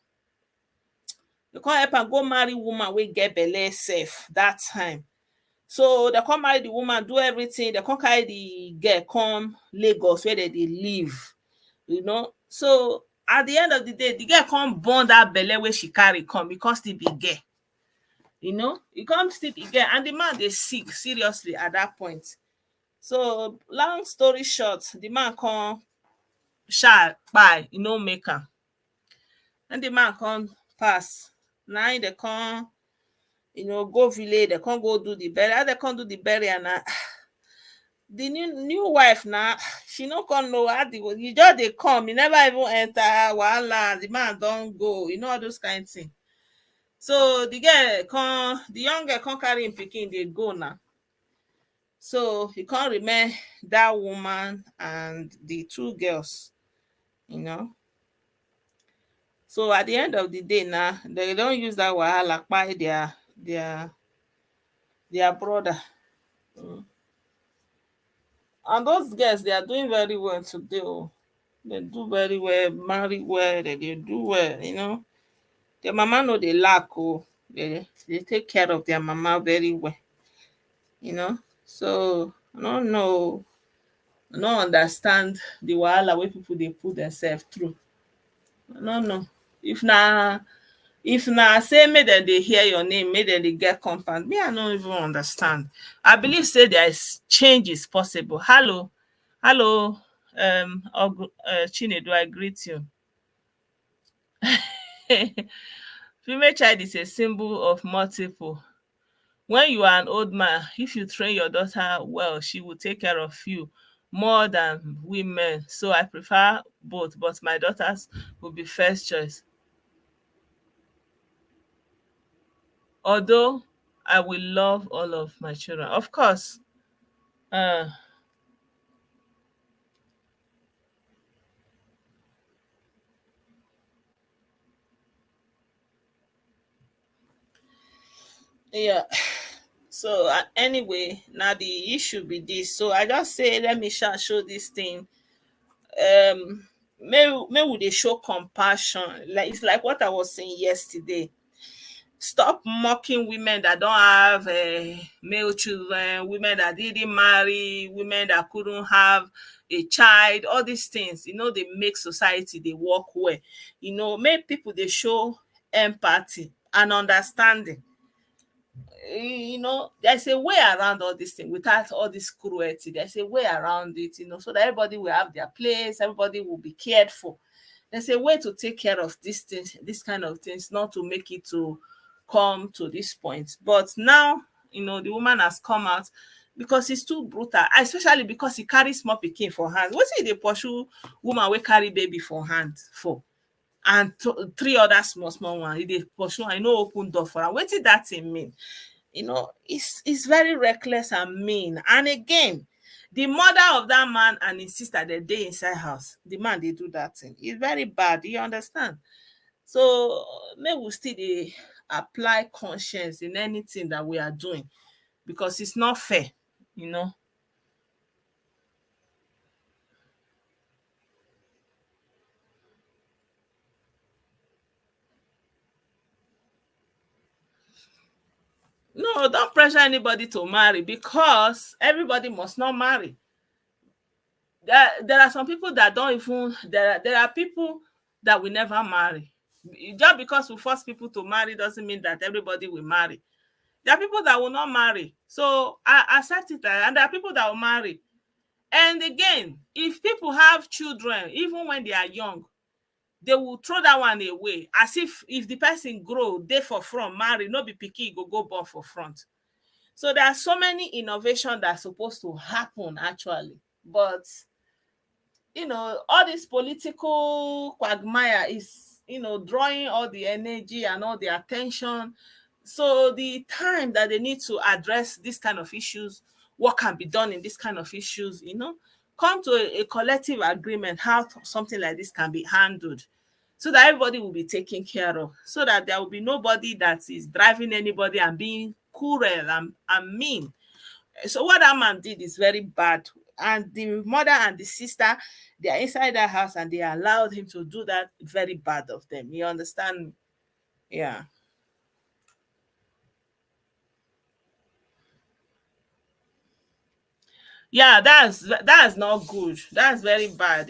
They can't help and go marry woman wey get belle sef that time. So they come marry the woman, do everything. They come carry the girl come Lagos where they live. So at the end of the day, the girl come born that belle where she carry come because still be girl. It come still be girl, and the man they sick seriously at that point. So long story short, the man come sha kpai, make am. And the man come pass. Now they come go village, they can't go do the burial. They can't do the burial now. The new wife now, she no come know how you just they come, you never even enter. Wahala, the man don't go, all those kind of things. So the young girl can't carry him picking, they go now. So he can't remember that woman and the two girls. So at the end of the day now, they don't use that wahala by their brother. And those girls, they are doing very well today. Oh. They do very well, marry well, they do well. Their mama know they lack, oh. They take care of their mama very well. So I don't know. I don't understand the wahala where people they put themselves through. I don't know. If na say make dem dey hear your name, make dem dey get compound, me I no even understand. I believe say there is change is possible. Hello, Chinedu, I greet you. Female child is a symbol of multiple. When you are an old man, if you train your daughter well, she will take care of you more than women. So I prefer both, but my daughters will be first choice. Although I will love all of my children. Of course. Uh yeah. So anyway, now the issue be this. So I just say let me show this thing. Um may we dey show compassion. Like it's like what I was saying yesterday. Stop mocking women that don't have male children, women that didn't marry, women that couldn't have a child. All these things, they make society they work well. Make people they show empathy and understanding. There's a way around all this thing without all this cruelty. There's a way around it, so that everybody will have their place, everybody will be cared for. There's a way to take care of these things, this kind of things, not to make it to come to this point. But now, the woman has come out because it's too brutal, especially because he carries small pikin for hand. What is the pursue woman will carry baby for hand for? And three other small ones, he dey pursue and no open door for am. Wetin that thing mean? It's very reckless and mean. And again, the mother of that man and his sister, they dey inside house. The man they do that thing. It's very bad. You understand? So may we still dey apply conscience in anything that we are doing, because it's not fair, you know. No, don't pressure anybody to marry, because everybody must not marry. There are some people that don't even there are people that will never marry. Just because we force people to marry doesn't mean that everybody will marry. There are people that will not marry. So I accept it, and there are people that will marry. And again, if people have children, even when they are young, they will throw that one away, as if the person grow, they for front marry, no be pikin go born for front. So there are so many innovation that's supposed to happen actually, but all this political quagmire is drawing all the energy and all the attention. So the time that they need to address this kind of issues, what can be done in this kind of issues, come to a collective agreement how something like this can be handled, so that everybody will be taken care of, so that there will be nobody that is driving anybody and being cruel and mean. So what that man did is very bad. And the mother and the sister, they are inside that house and they allowed him to do that. Very bad of them. You understand? Yeah. Yeah, that's not good. That's very bad.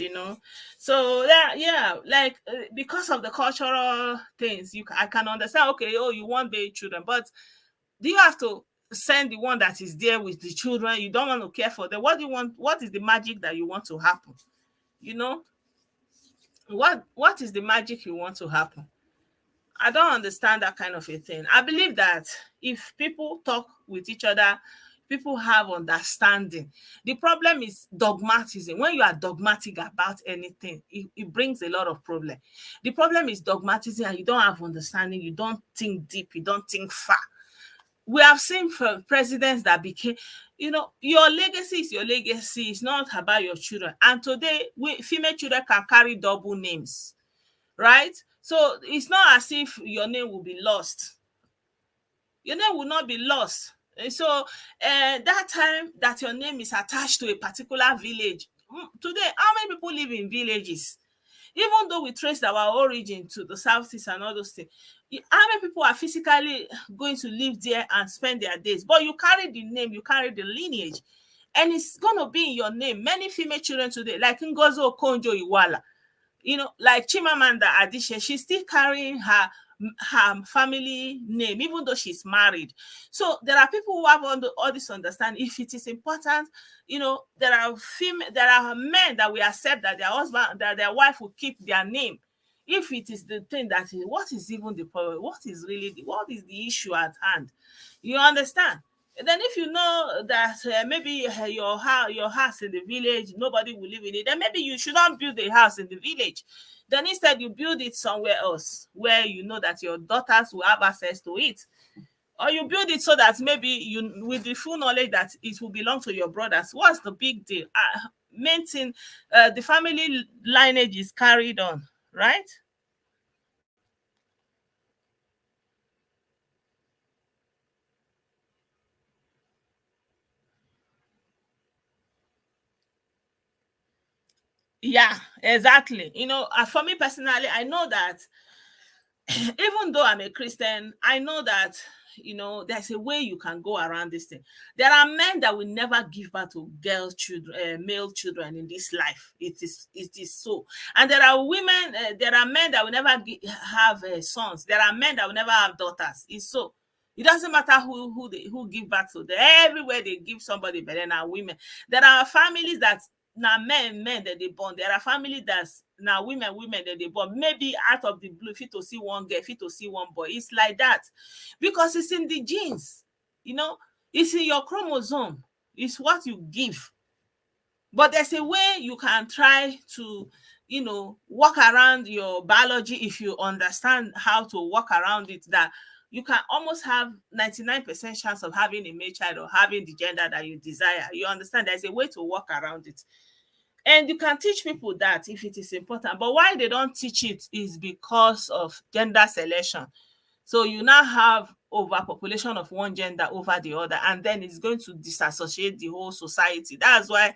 So yeah, like because of the cultural things, I can understand. Okay, oh, you want baby children, but do you have to send the one that is there with the children? You don't want to care for them. What do you want? What is the magic that you want to happen? You know, what is the magic you want to happen? I don't understand that kind of a thing. I believe that if people talk with each other, people have understanding. The problem is dogmatism. When you are dogmatic about anything, it brings a lot of problem. The problem is dogmatism, and you don't have understanding. You don't think deep. You don't think far. We have seen from presidents that became, your legacy is your legacy. It's not about your children. And today, female children can carry double names, right? So it's not as if your name will be lost. Your name will not be lost. And so that time that your name is attached to a particular village, today, how many people live in villages? Even though we trace our origin to the southeast and all those things, how many people are physically going to live there and spend their days? But you carry the name, you carry the lineage, and it's going to be in your name. Many female children today, like Ngozi Okonjo-Iweala, like Chimamanda Adichie, she's still carrying her family name, even though she's married. So there are people who have all this understanding. If it is important, there are men that will accept that their husband, that their wife will keep their name. If it is the thing that is, what is even the problem? What is the issue at hand? You understand? And then if you know that maybe your house in the village, nobody will live in it, then maybe you should not build a house in the village. Then instead you build it somewhere else where you know that your daughters will have access to it. Or you build it so that maybe you, with the full knowledge that it will belong to your brothers. What's the big deal? Main thing, the family lineage is carried on, right? Yeah, exactly. For me personally, I know that even though I'm a Christian, I know that there's a way you can go around this thing. There are men that will never give birth to girl children, male children in this life. It is so, and there are women, there are men that will never have sons. There are men that will never have daughters. It's so. It doesn't matter who give birth to. Everywhere they give somebody, but then are women. There are families that now men that they born. There are families that's now women that they born. Maybe out of the blue, fit to see one girl, fit to see one boy. It's like that because it's in the genes. It's in your chromosome. It's what you give. But there's a way you can try to walk around your biology if you understand how to walk around it, that you can almost have 99% chance of having a male child or having the gender that you desire. You understand? There's a way to walk around it. And you can teach people that if it is important. But why they don't teach it is because of gender selection. So you now have overpopulation of one gender over the other, and then it's going to disassociate the whole society. That's why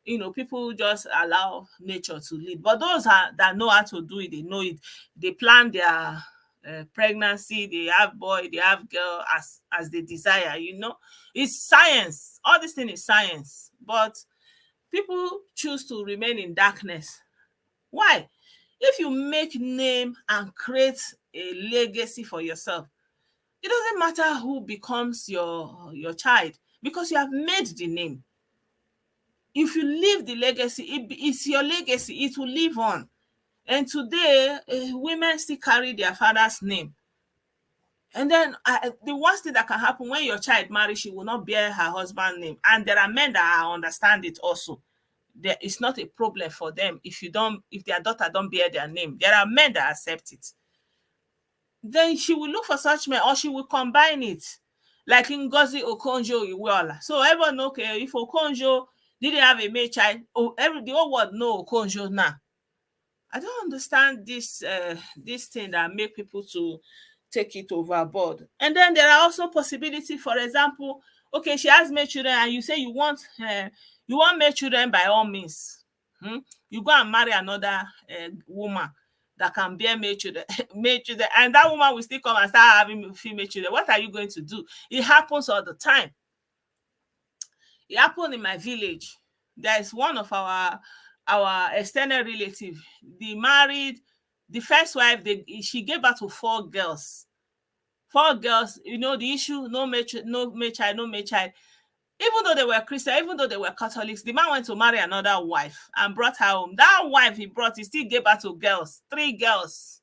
people just allow nature to lead. But those that know how to do it, they know it. They plan their pregnancy, they have boy, they have girl as they desire. It's science. All this thing is science. But people choose to remain in darkness. Why? If you make name and create a legacy for yourself, it doesn't matter who becomes your child, because you have made the name. If you leave the legacy, it's your legacy. It will live on. And today, women still carry their father's name. And then the worst thing that can happen, when your child marries, she will not bear her husband's name. And there are men that understand it also. It's not a problem for them if their daughter don't bear their name. There are men that accept it. Then she will look for such men, or she will combine it, like Ngozi Okonjo-Iweala. So everyone know, okay, if Okonjo didn't have a male child, the whole world know Okonjo now. I don't understand this thing that make people to take it overboard. And then there are also possibility. For example, okay, she has male children, and you say you want male children by all means. You go and marry another woman that can bear male children, and that woman will still come and start having female children. What are you going to do? It happens all the time. It happened in my village. There is one of our extended relative. They married the first wife. She gave birth to 4 girls. 4 girls. The issue: no male child. Even though they were Christian, even though they were Catholics, the man went to marry another wife and brought her home. That wife he still gave birth to girls, 3 girls.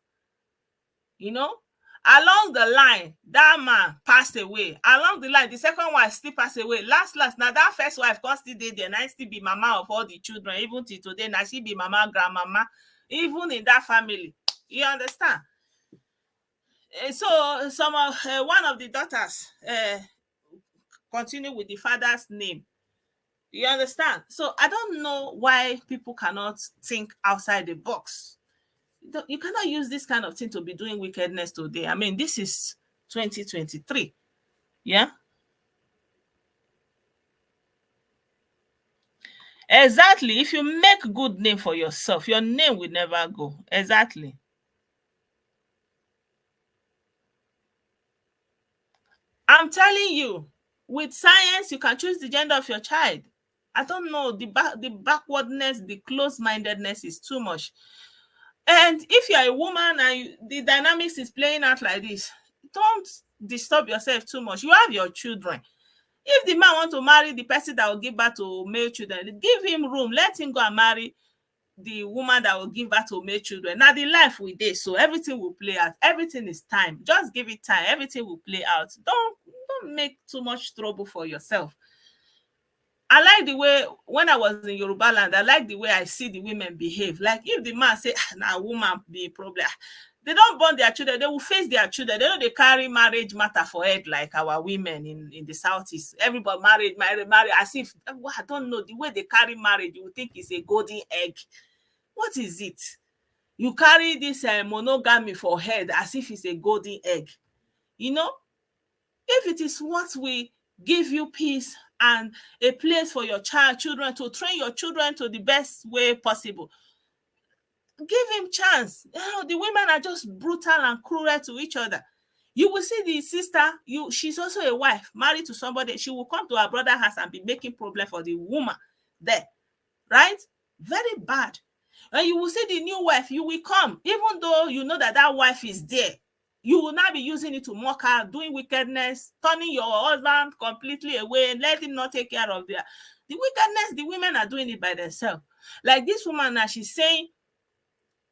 Along the line, that man passed away. Along the line, the second wife still passed away. Last, now that first wife can still dey there, now still be mama of all the children. Even till today, now she be mama, grandmama, even in that family. You understand? So one of the daughters continue with the father's name. You understand? So I don't know why people cannot think outside the box. You cannot use this kind of thing to be doing wickedness today. I mean, this is 2023. Yeah. Exactly. If you make good name for yourself, your name will never go. Exactly. I'm telling you, with science, you can choose the gender of your child. I don't know. The backwardness, the close-mindedness is too much. And if you're a woman and the dynamics is playing out like this, don't disturb yourself too much. You have your children. If the man wants to marry the person that will give birth to male children, give him room. Let him go and marry the woman that will give birth to male children. Now, the life we did, so everything will play out. Everything is time. Just give it time. Everything will play out. Don't make too much trouble for yourself. I like the way, when I was in Yoruba land, I like the way I see the women behave. Like if the man say, nah, woman be a problem, they don't born their children, they will face their children. They don't carry marriage matter for head like our women in the Southeast. Everybody married, as if, I don't know, the way they carry marriage, you would think it's a golden egg. What is it? You carry this monogamy for head as if it's a golden egg. If it is what will give you peace and a place for your children to train your children to the best way possible, Give him chance. The women are just brutal and cruel to each other. You will see the sister, she's also a wife, married to somebody. She will come to her brother's house and be making problem for the woman there, right? Very bad. And you will see the new wife, you will come, even though you know that that wife is there, you will not be using it to mock her, doing wickedness, turning your husband completely away, and let him not take care of the wickedness. The women are doing it by themselves. Like this woman now, she's saying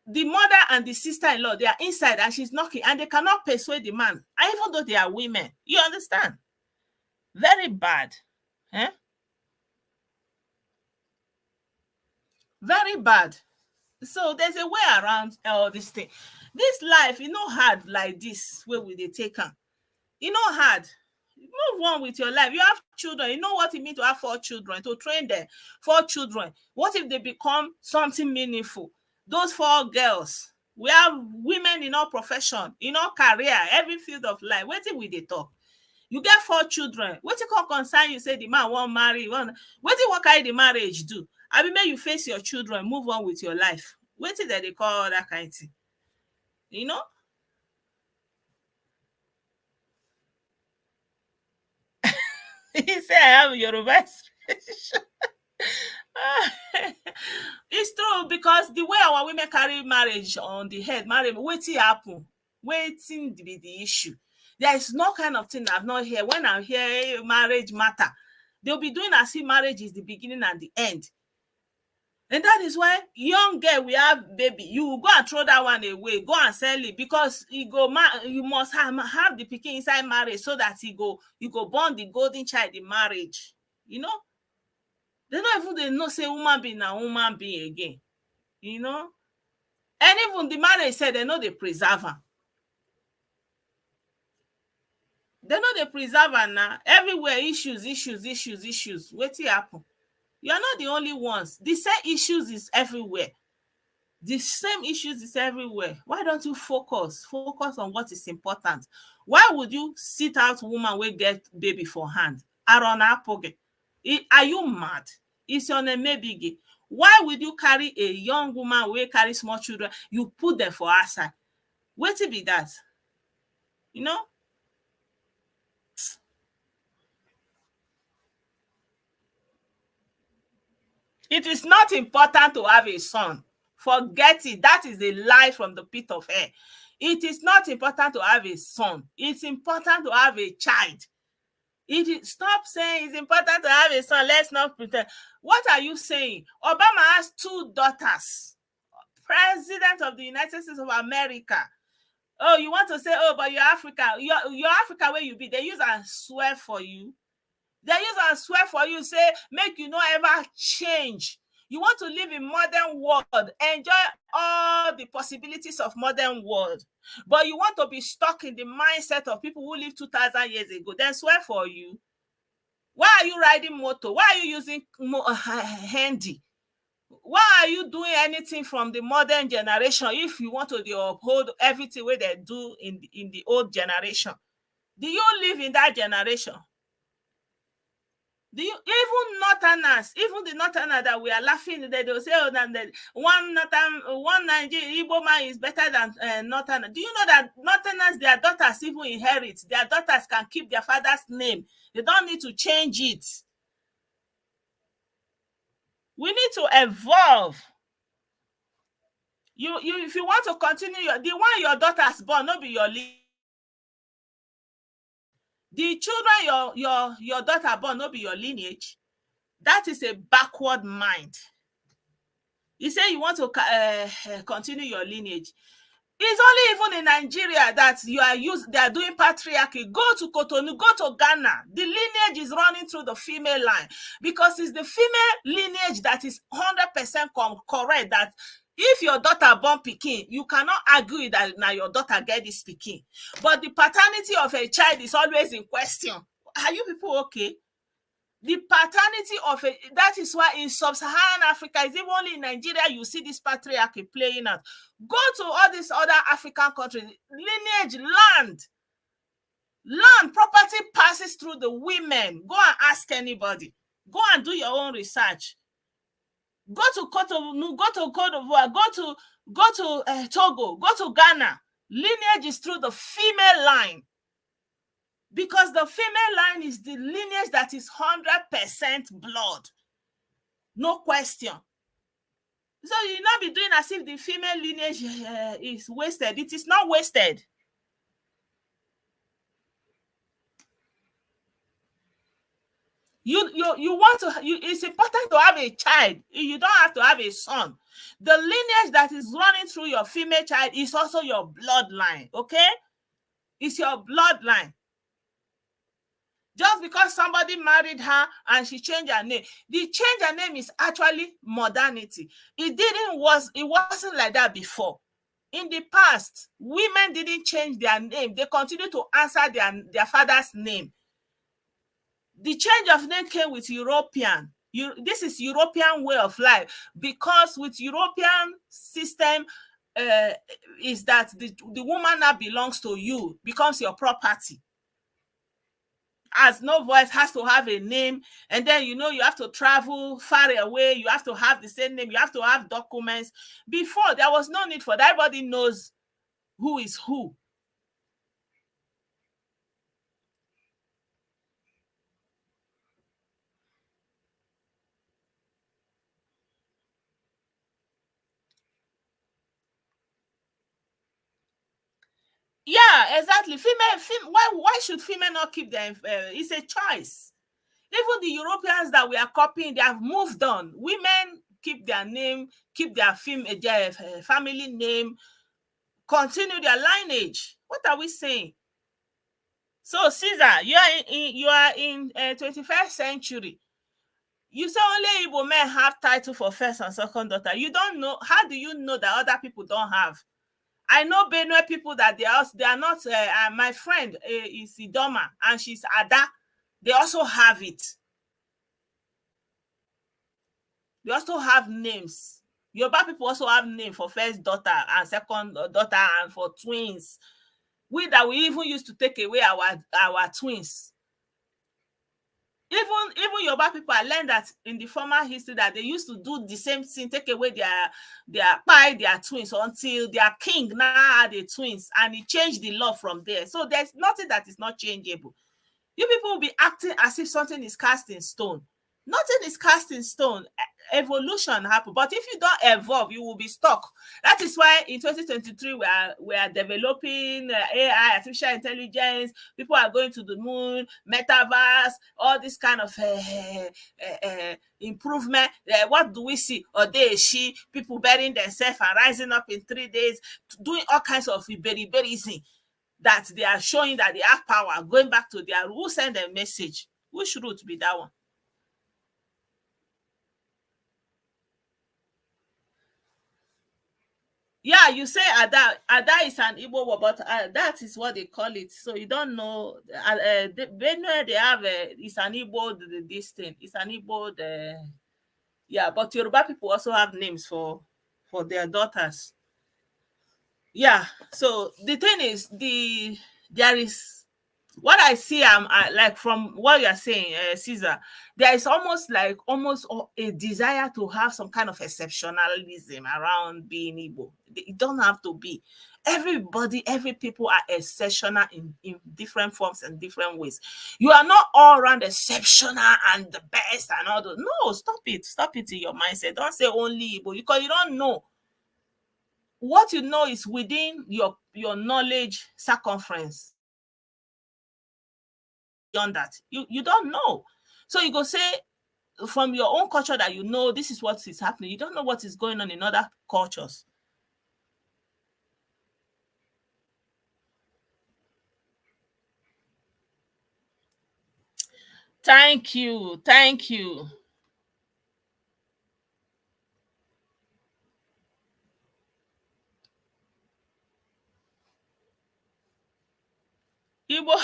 the mother and the sister-in-law, they are inside and she's knocking and they cannot persuade the man, even though they are women. You understand? Very bad. Eh? Very bad. So there's a way around all this thing. This life, hard like this, where will they take her? Hard. Move on with your life. You have children. You know what it means to have 4 children, to train them. 4 children. What if they become something meaningful? Those 4 girls. We have women in our profession, in our career, every field of life. What will they talk? You get 4 children. What you call concern? You say the man won't marry. What carry the marriage do? I mean, may you face your children, move on with your life. What is that they call that kind of thing? He said, I have Yoruba. It's true, because the way our women carry marriage on the head, wetin happen, wetin be the issue. There is no kind of thing I've not heard. When I hear marriage matter, they'll be doing as if marriage is the beginning and the end. And that is why young girl, we have baby, you go and throw that one away, go and sell it, because you must have the pikin inside marriage so that you go born the golden child in marriage. They don't even know say woman being a woman being again. And even the marriage said they know they preserve her. They know they preserve her now. Everywhere issues. Wetin happen? You're not the only ones. The same issues is everywhere. The same issues is everywhere. Why don't you focus on what is important? Why would you sit out woman will get baby for hand? Arona poge. Are you mad? It's on a maybe. Why would you carry a young woman will carry small children? You put them for outside. Wait till be that. It is not important to have a son. Forget it. That is a lie from the pit of hell. It is not important to have a son. It's important to have a child. Stop saying it's important to have a son. Let's not pretend. What are you saying? Obama has 2 daughters. President of the United States of America. Oh, you want to say, oh, but you're Africa. You're Africa where you be. They use and swear for you. They use and swear for you, say, make you not ever change. You want to live in modern world, enjoy all the possibilities of modern world. But you want to be stuck in the mindset of people who lived 2,000 years ago. Then swear for you. Why are you riding motor? Why are you using handy? Why are you doing anything from the modern generation if you want to uphold everything where they do in the old generation? Do you live in that generation? Even Northerners, even the Northerners that we are laughing, they will say, oh, that one Nigerian Igbo man is better than Northerners. Do you know that Northerners, their daughters even inherit? Their daughters can keep their father's name. They don't need to change it. We need to evolve. If you want to continue, the one your daughters born, not be your lineage. The children your daughter born, not be your lineage. That is a backward mind. You say you want to continue your lineage. It's only even in Nigeria that they are doing patriarchy. Go to Cotonou, go to Ghana. The lineage is running through the female line, because it's the female lineage that is 100% correct. That if your daughter born pikin, you cannot argue that now your daughter get this pikin. But the paternity of a child is always in question. Are you people okay? The paternity of that is why in sub-Saharan Africa, it's even only in Nigeria you see this patriarchy playing out. Go to all these other African countries, lineage, land, property passes through the women. Go and ask anybody. Go and do your own research. Go to Cotonou, go to Cote d'Ivoire, go to Go to Togo, go to Ghana. Lineage is through the female line, because the female line is the lineage that is 100% blood. No question. So you not be doing as if the female lineage is wasted. It is not wasted. You want to, it's important to have a child. You don't have to have a son. The lineage that is running through your female child is also your bloodline, okay? It's your bloodline. Just because somebody married her and she changed her name, the change her name is actually modernity. It wasn't like that before. In the past, women didn't change their name. They continued to answer their father's name. The change of name came with European. This is European way of life, because with European system, is that the woman now belongs to you, becomes your property. As no voice, has to have a name, and then you have to travel far away, you have to have the same name, you have to have documents. Before, there was no need for that. Everybody knows who is who. Yeah, exactly. Why should female not keep them? It's a choice. Even the Europeans that we are copying, they have moved on. Women keep their name, keep their family name, continue their lineage. What are we saying? So, Caesar, you are in 21st century. You say only Igbo men have title for first and second daughter. You don't know. How do you know that other people don't have? I know Benue people that they are not. My friend is Idoma and she's Ada. They also have it. They also have names. Yoruba people also have name for first daughter and second daughter and for twins. We even used to take away our twins. Even Yoruba people, I learned that in the former history that they used to do the same thing, take away their twins until their king now had the twins, and he changed the law from there. So there's nothing that is not changeable. You people will be acting as if something is cast in stone. Nothing is cast in stone. Evolution happens, but if you don't evolve, you will be stuck. That is why in 2023 we are developing AI, artificial intelligence. People are going to the moon, metaverse, all this kind of improvement. What do we see? She people burying themselves and rising up in 3 days, doing all kinds of berry that they are showing that they have power. Going back to their who send a message. Which route be that one? Yeah, you say Ada. Ada is an Igbo word, but that is what they call it. So you don't know. Benue, they have it's an Igbo this thing. It's an Igbo yeah, but Yoruba people also have names for their daughters. Yeah. So the thing is, there is what I see. Like from what you are saying, Caesar, there is almost a desire to have some kind of exceptionalism around being Igbo. It don't have to be. Every people are exceptional in different forms and different ways. You are not all around exceptional and the best and all those. No, stop it in your mindset. Don't say only Igbo, because you don't know. What you know is within your knowledge circumference. Beyond that, you don't know. So you go say from your own culture that this is what is happening. You don't know what is going on in other cultures. Thank you. Igbo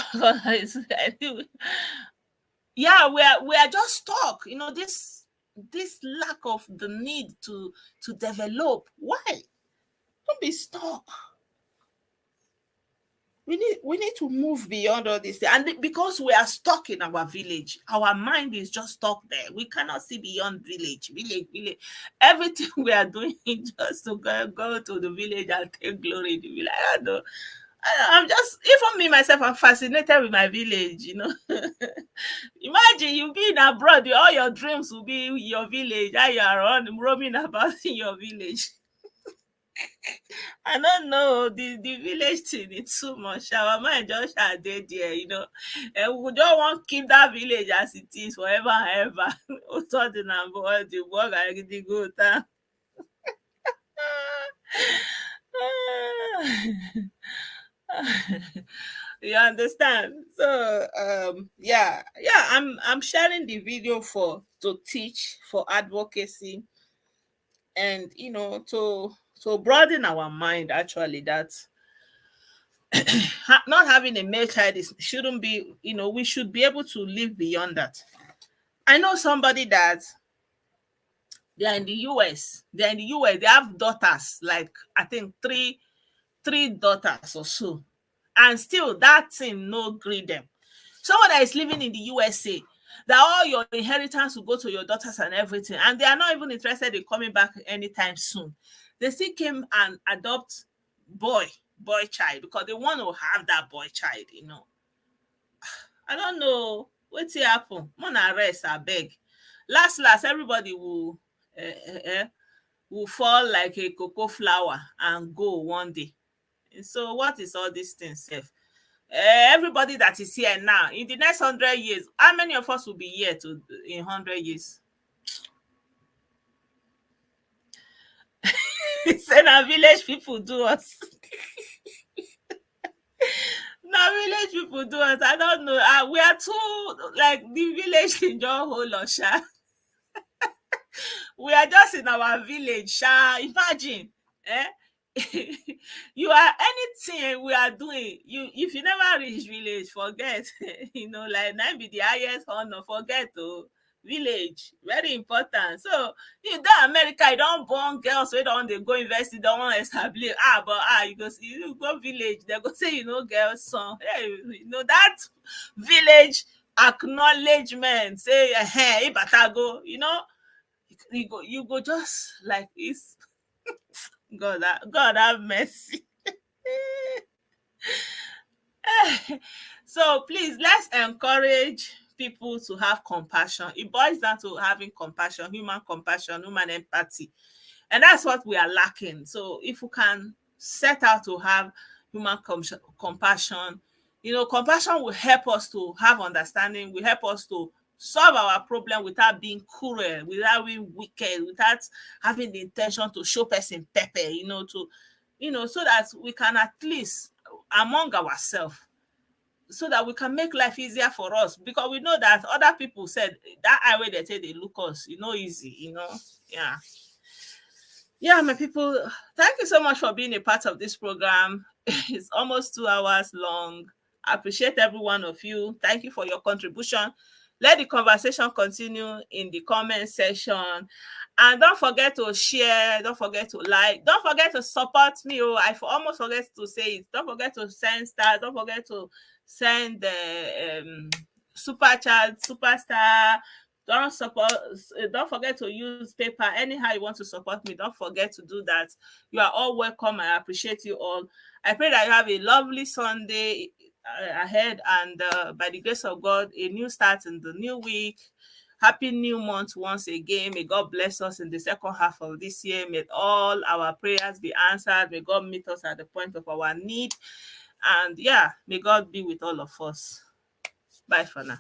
yeah, we are just stuck. This lack of the need to develop. Why? Don't be stuck. we need to move beyond all this. And because we are stuck in our village, our mind is just stuck there. We cannot see beyond village. Everything we are doing is just to go to the village and take glory in the village. I don't know. I'm just, even me myself, I'm fascinated with my village, Imagine you being abroad, all your dreams will be your village, how you are roaming about in your village. I don't know, the village thing is too much. Our mind just are dead there, And we don't want to keep that village as it is forever and ever. The work I the good time. You understand? So yeah, I'm sharing the video for to teach, for advocacy, and to broaden our mind, actually, that not having a male child shouldn't be, we should be able to live beyond that. I know somebody that they're in the US. They have daughters, like I think three daughters or so. And still that thing no gree them. Someone that is living in the USA, that all your inheritance will go to your daughters and everything, and they are not even interested in coming back anytime soon. They still came and adopt boy child, because they want to have that boy child. I don't know wetin happen. Mona rest, abeg. Last, everybody will fall like a cocoa flower and go one day. So what is all these things sef? Everybody that is here now, in the next 100 years, how many of us will be here in 100 years? Say na village people do us. Na village people do us. I don't know. We are too, like, the village thing just hold us, sha. We are just in our village, sha. Imagine, eh? You are anything we are doing. If you never reach village, forget. Like that be the highest honor. Forget, village very important. So you don America, you don born girls wey don dey go university, don wan establish, you go village, they go say girls son. Hey, that village acknowledgement, say ibatago, you go just like this. God have mercy. So please, let's encourage people to have compassion. It boils down to having compassion, human empathy. And that's what we are lacking. So if we can set out to have human compassion, compassion will help us to have understanding, will help us to solve our problem without being cruel, without being wicked, without having the intention to show person pepper, so that we can at least among ourselves, so that we can make life easier for us, because we know that other people said that highway they say they look us, easy, yeah. Yeah, my people, thank you so much for being a part of this program. It's almost 2 hours long. I appreciate every one of you. Thank you for your contribution. Let the conversation continue in the comment section. And don't forget to share, don't forget to like, don't forget to support me. I almost forget to say it. Don't forget to send stars, don't forget to send the super chat, superstar. Don't forget to use paper. Anyhow you want to support me, don't forget to do that. You are all welcome. I appreciate you all. I pray that you have a lovely Sunday ahead, and by the grace of God, a new start in the new week. Happy new month once again. May God bless us in the second half of this year. May all our prayers be answered. May God meet us at the point of our need. And yeah, may God be with all of us. Bye for now.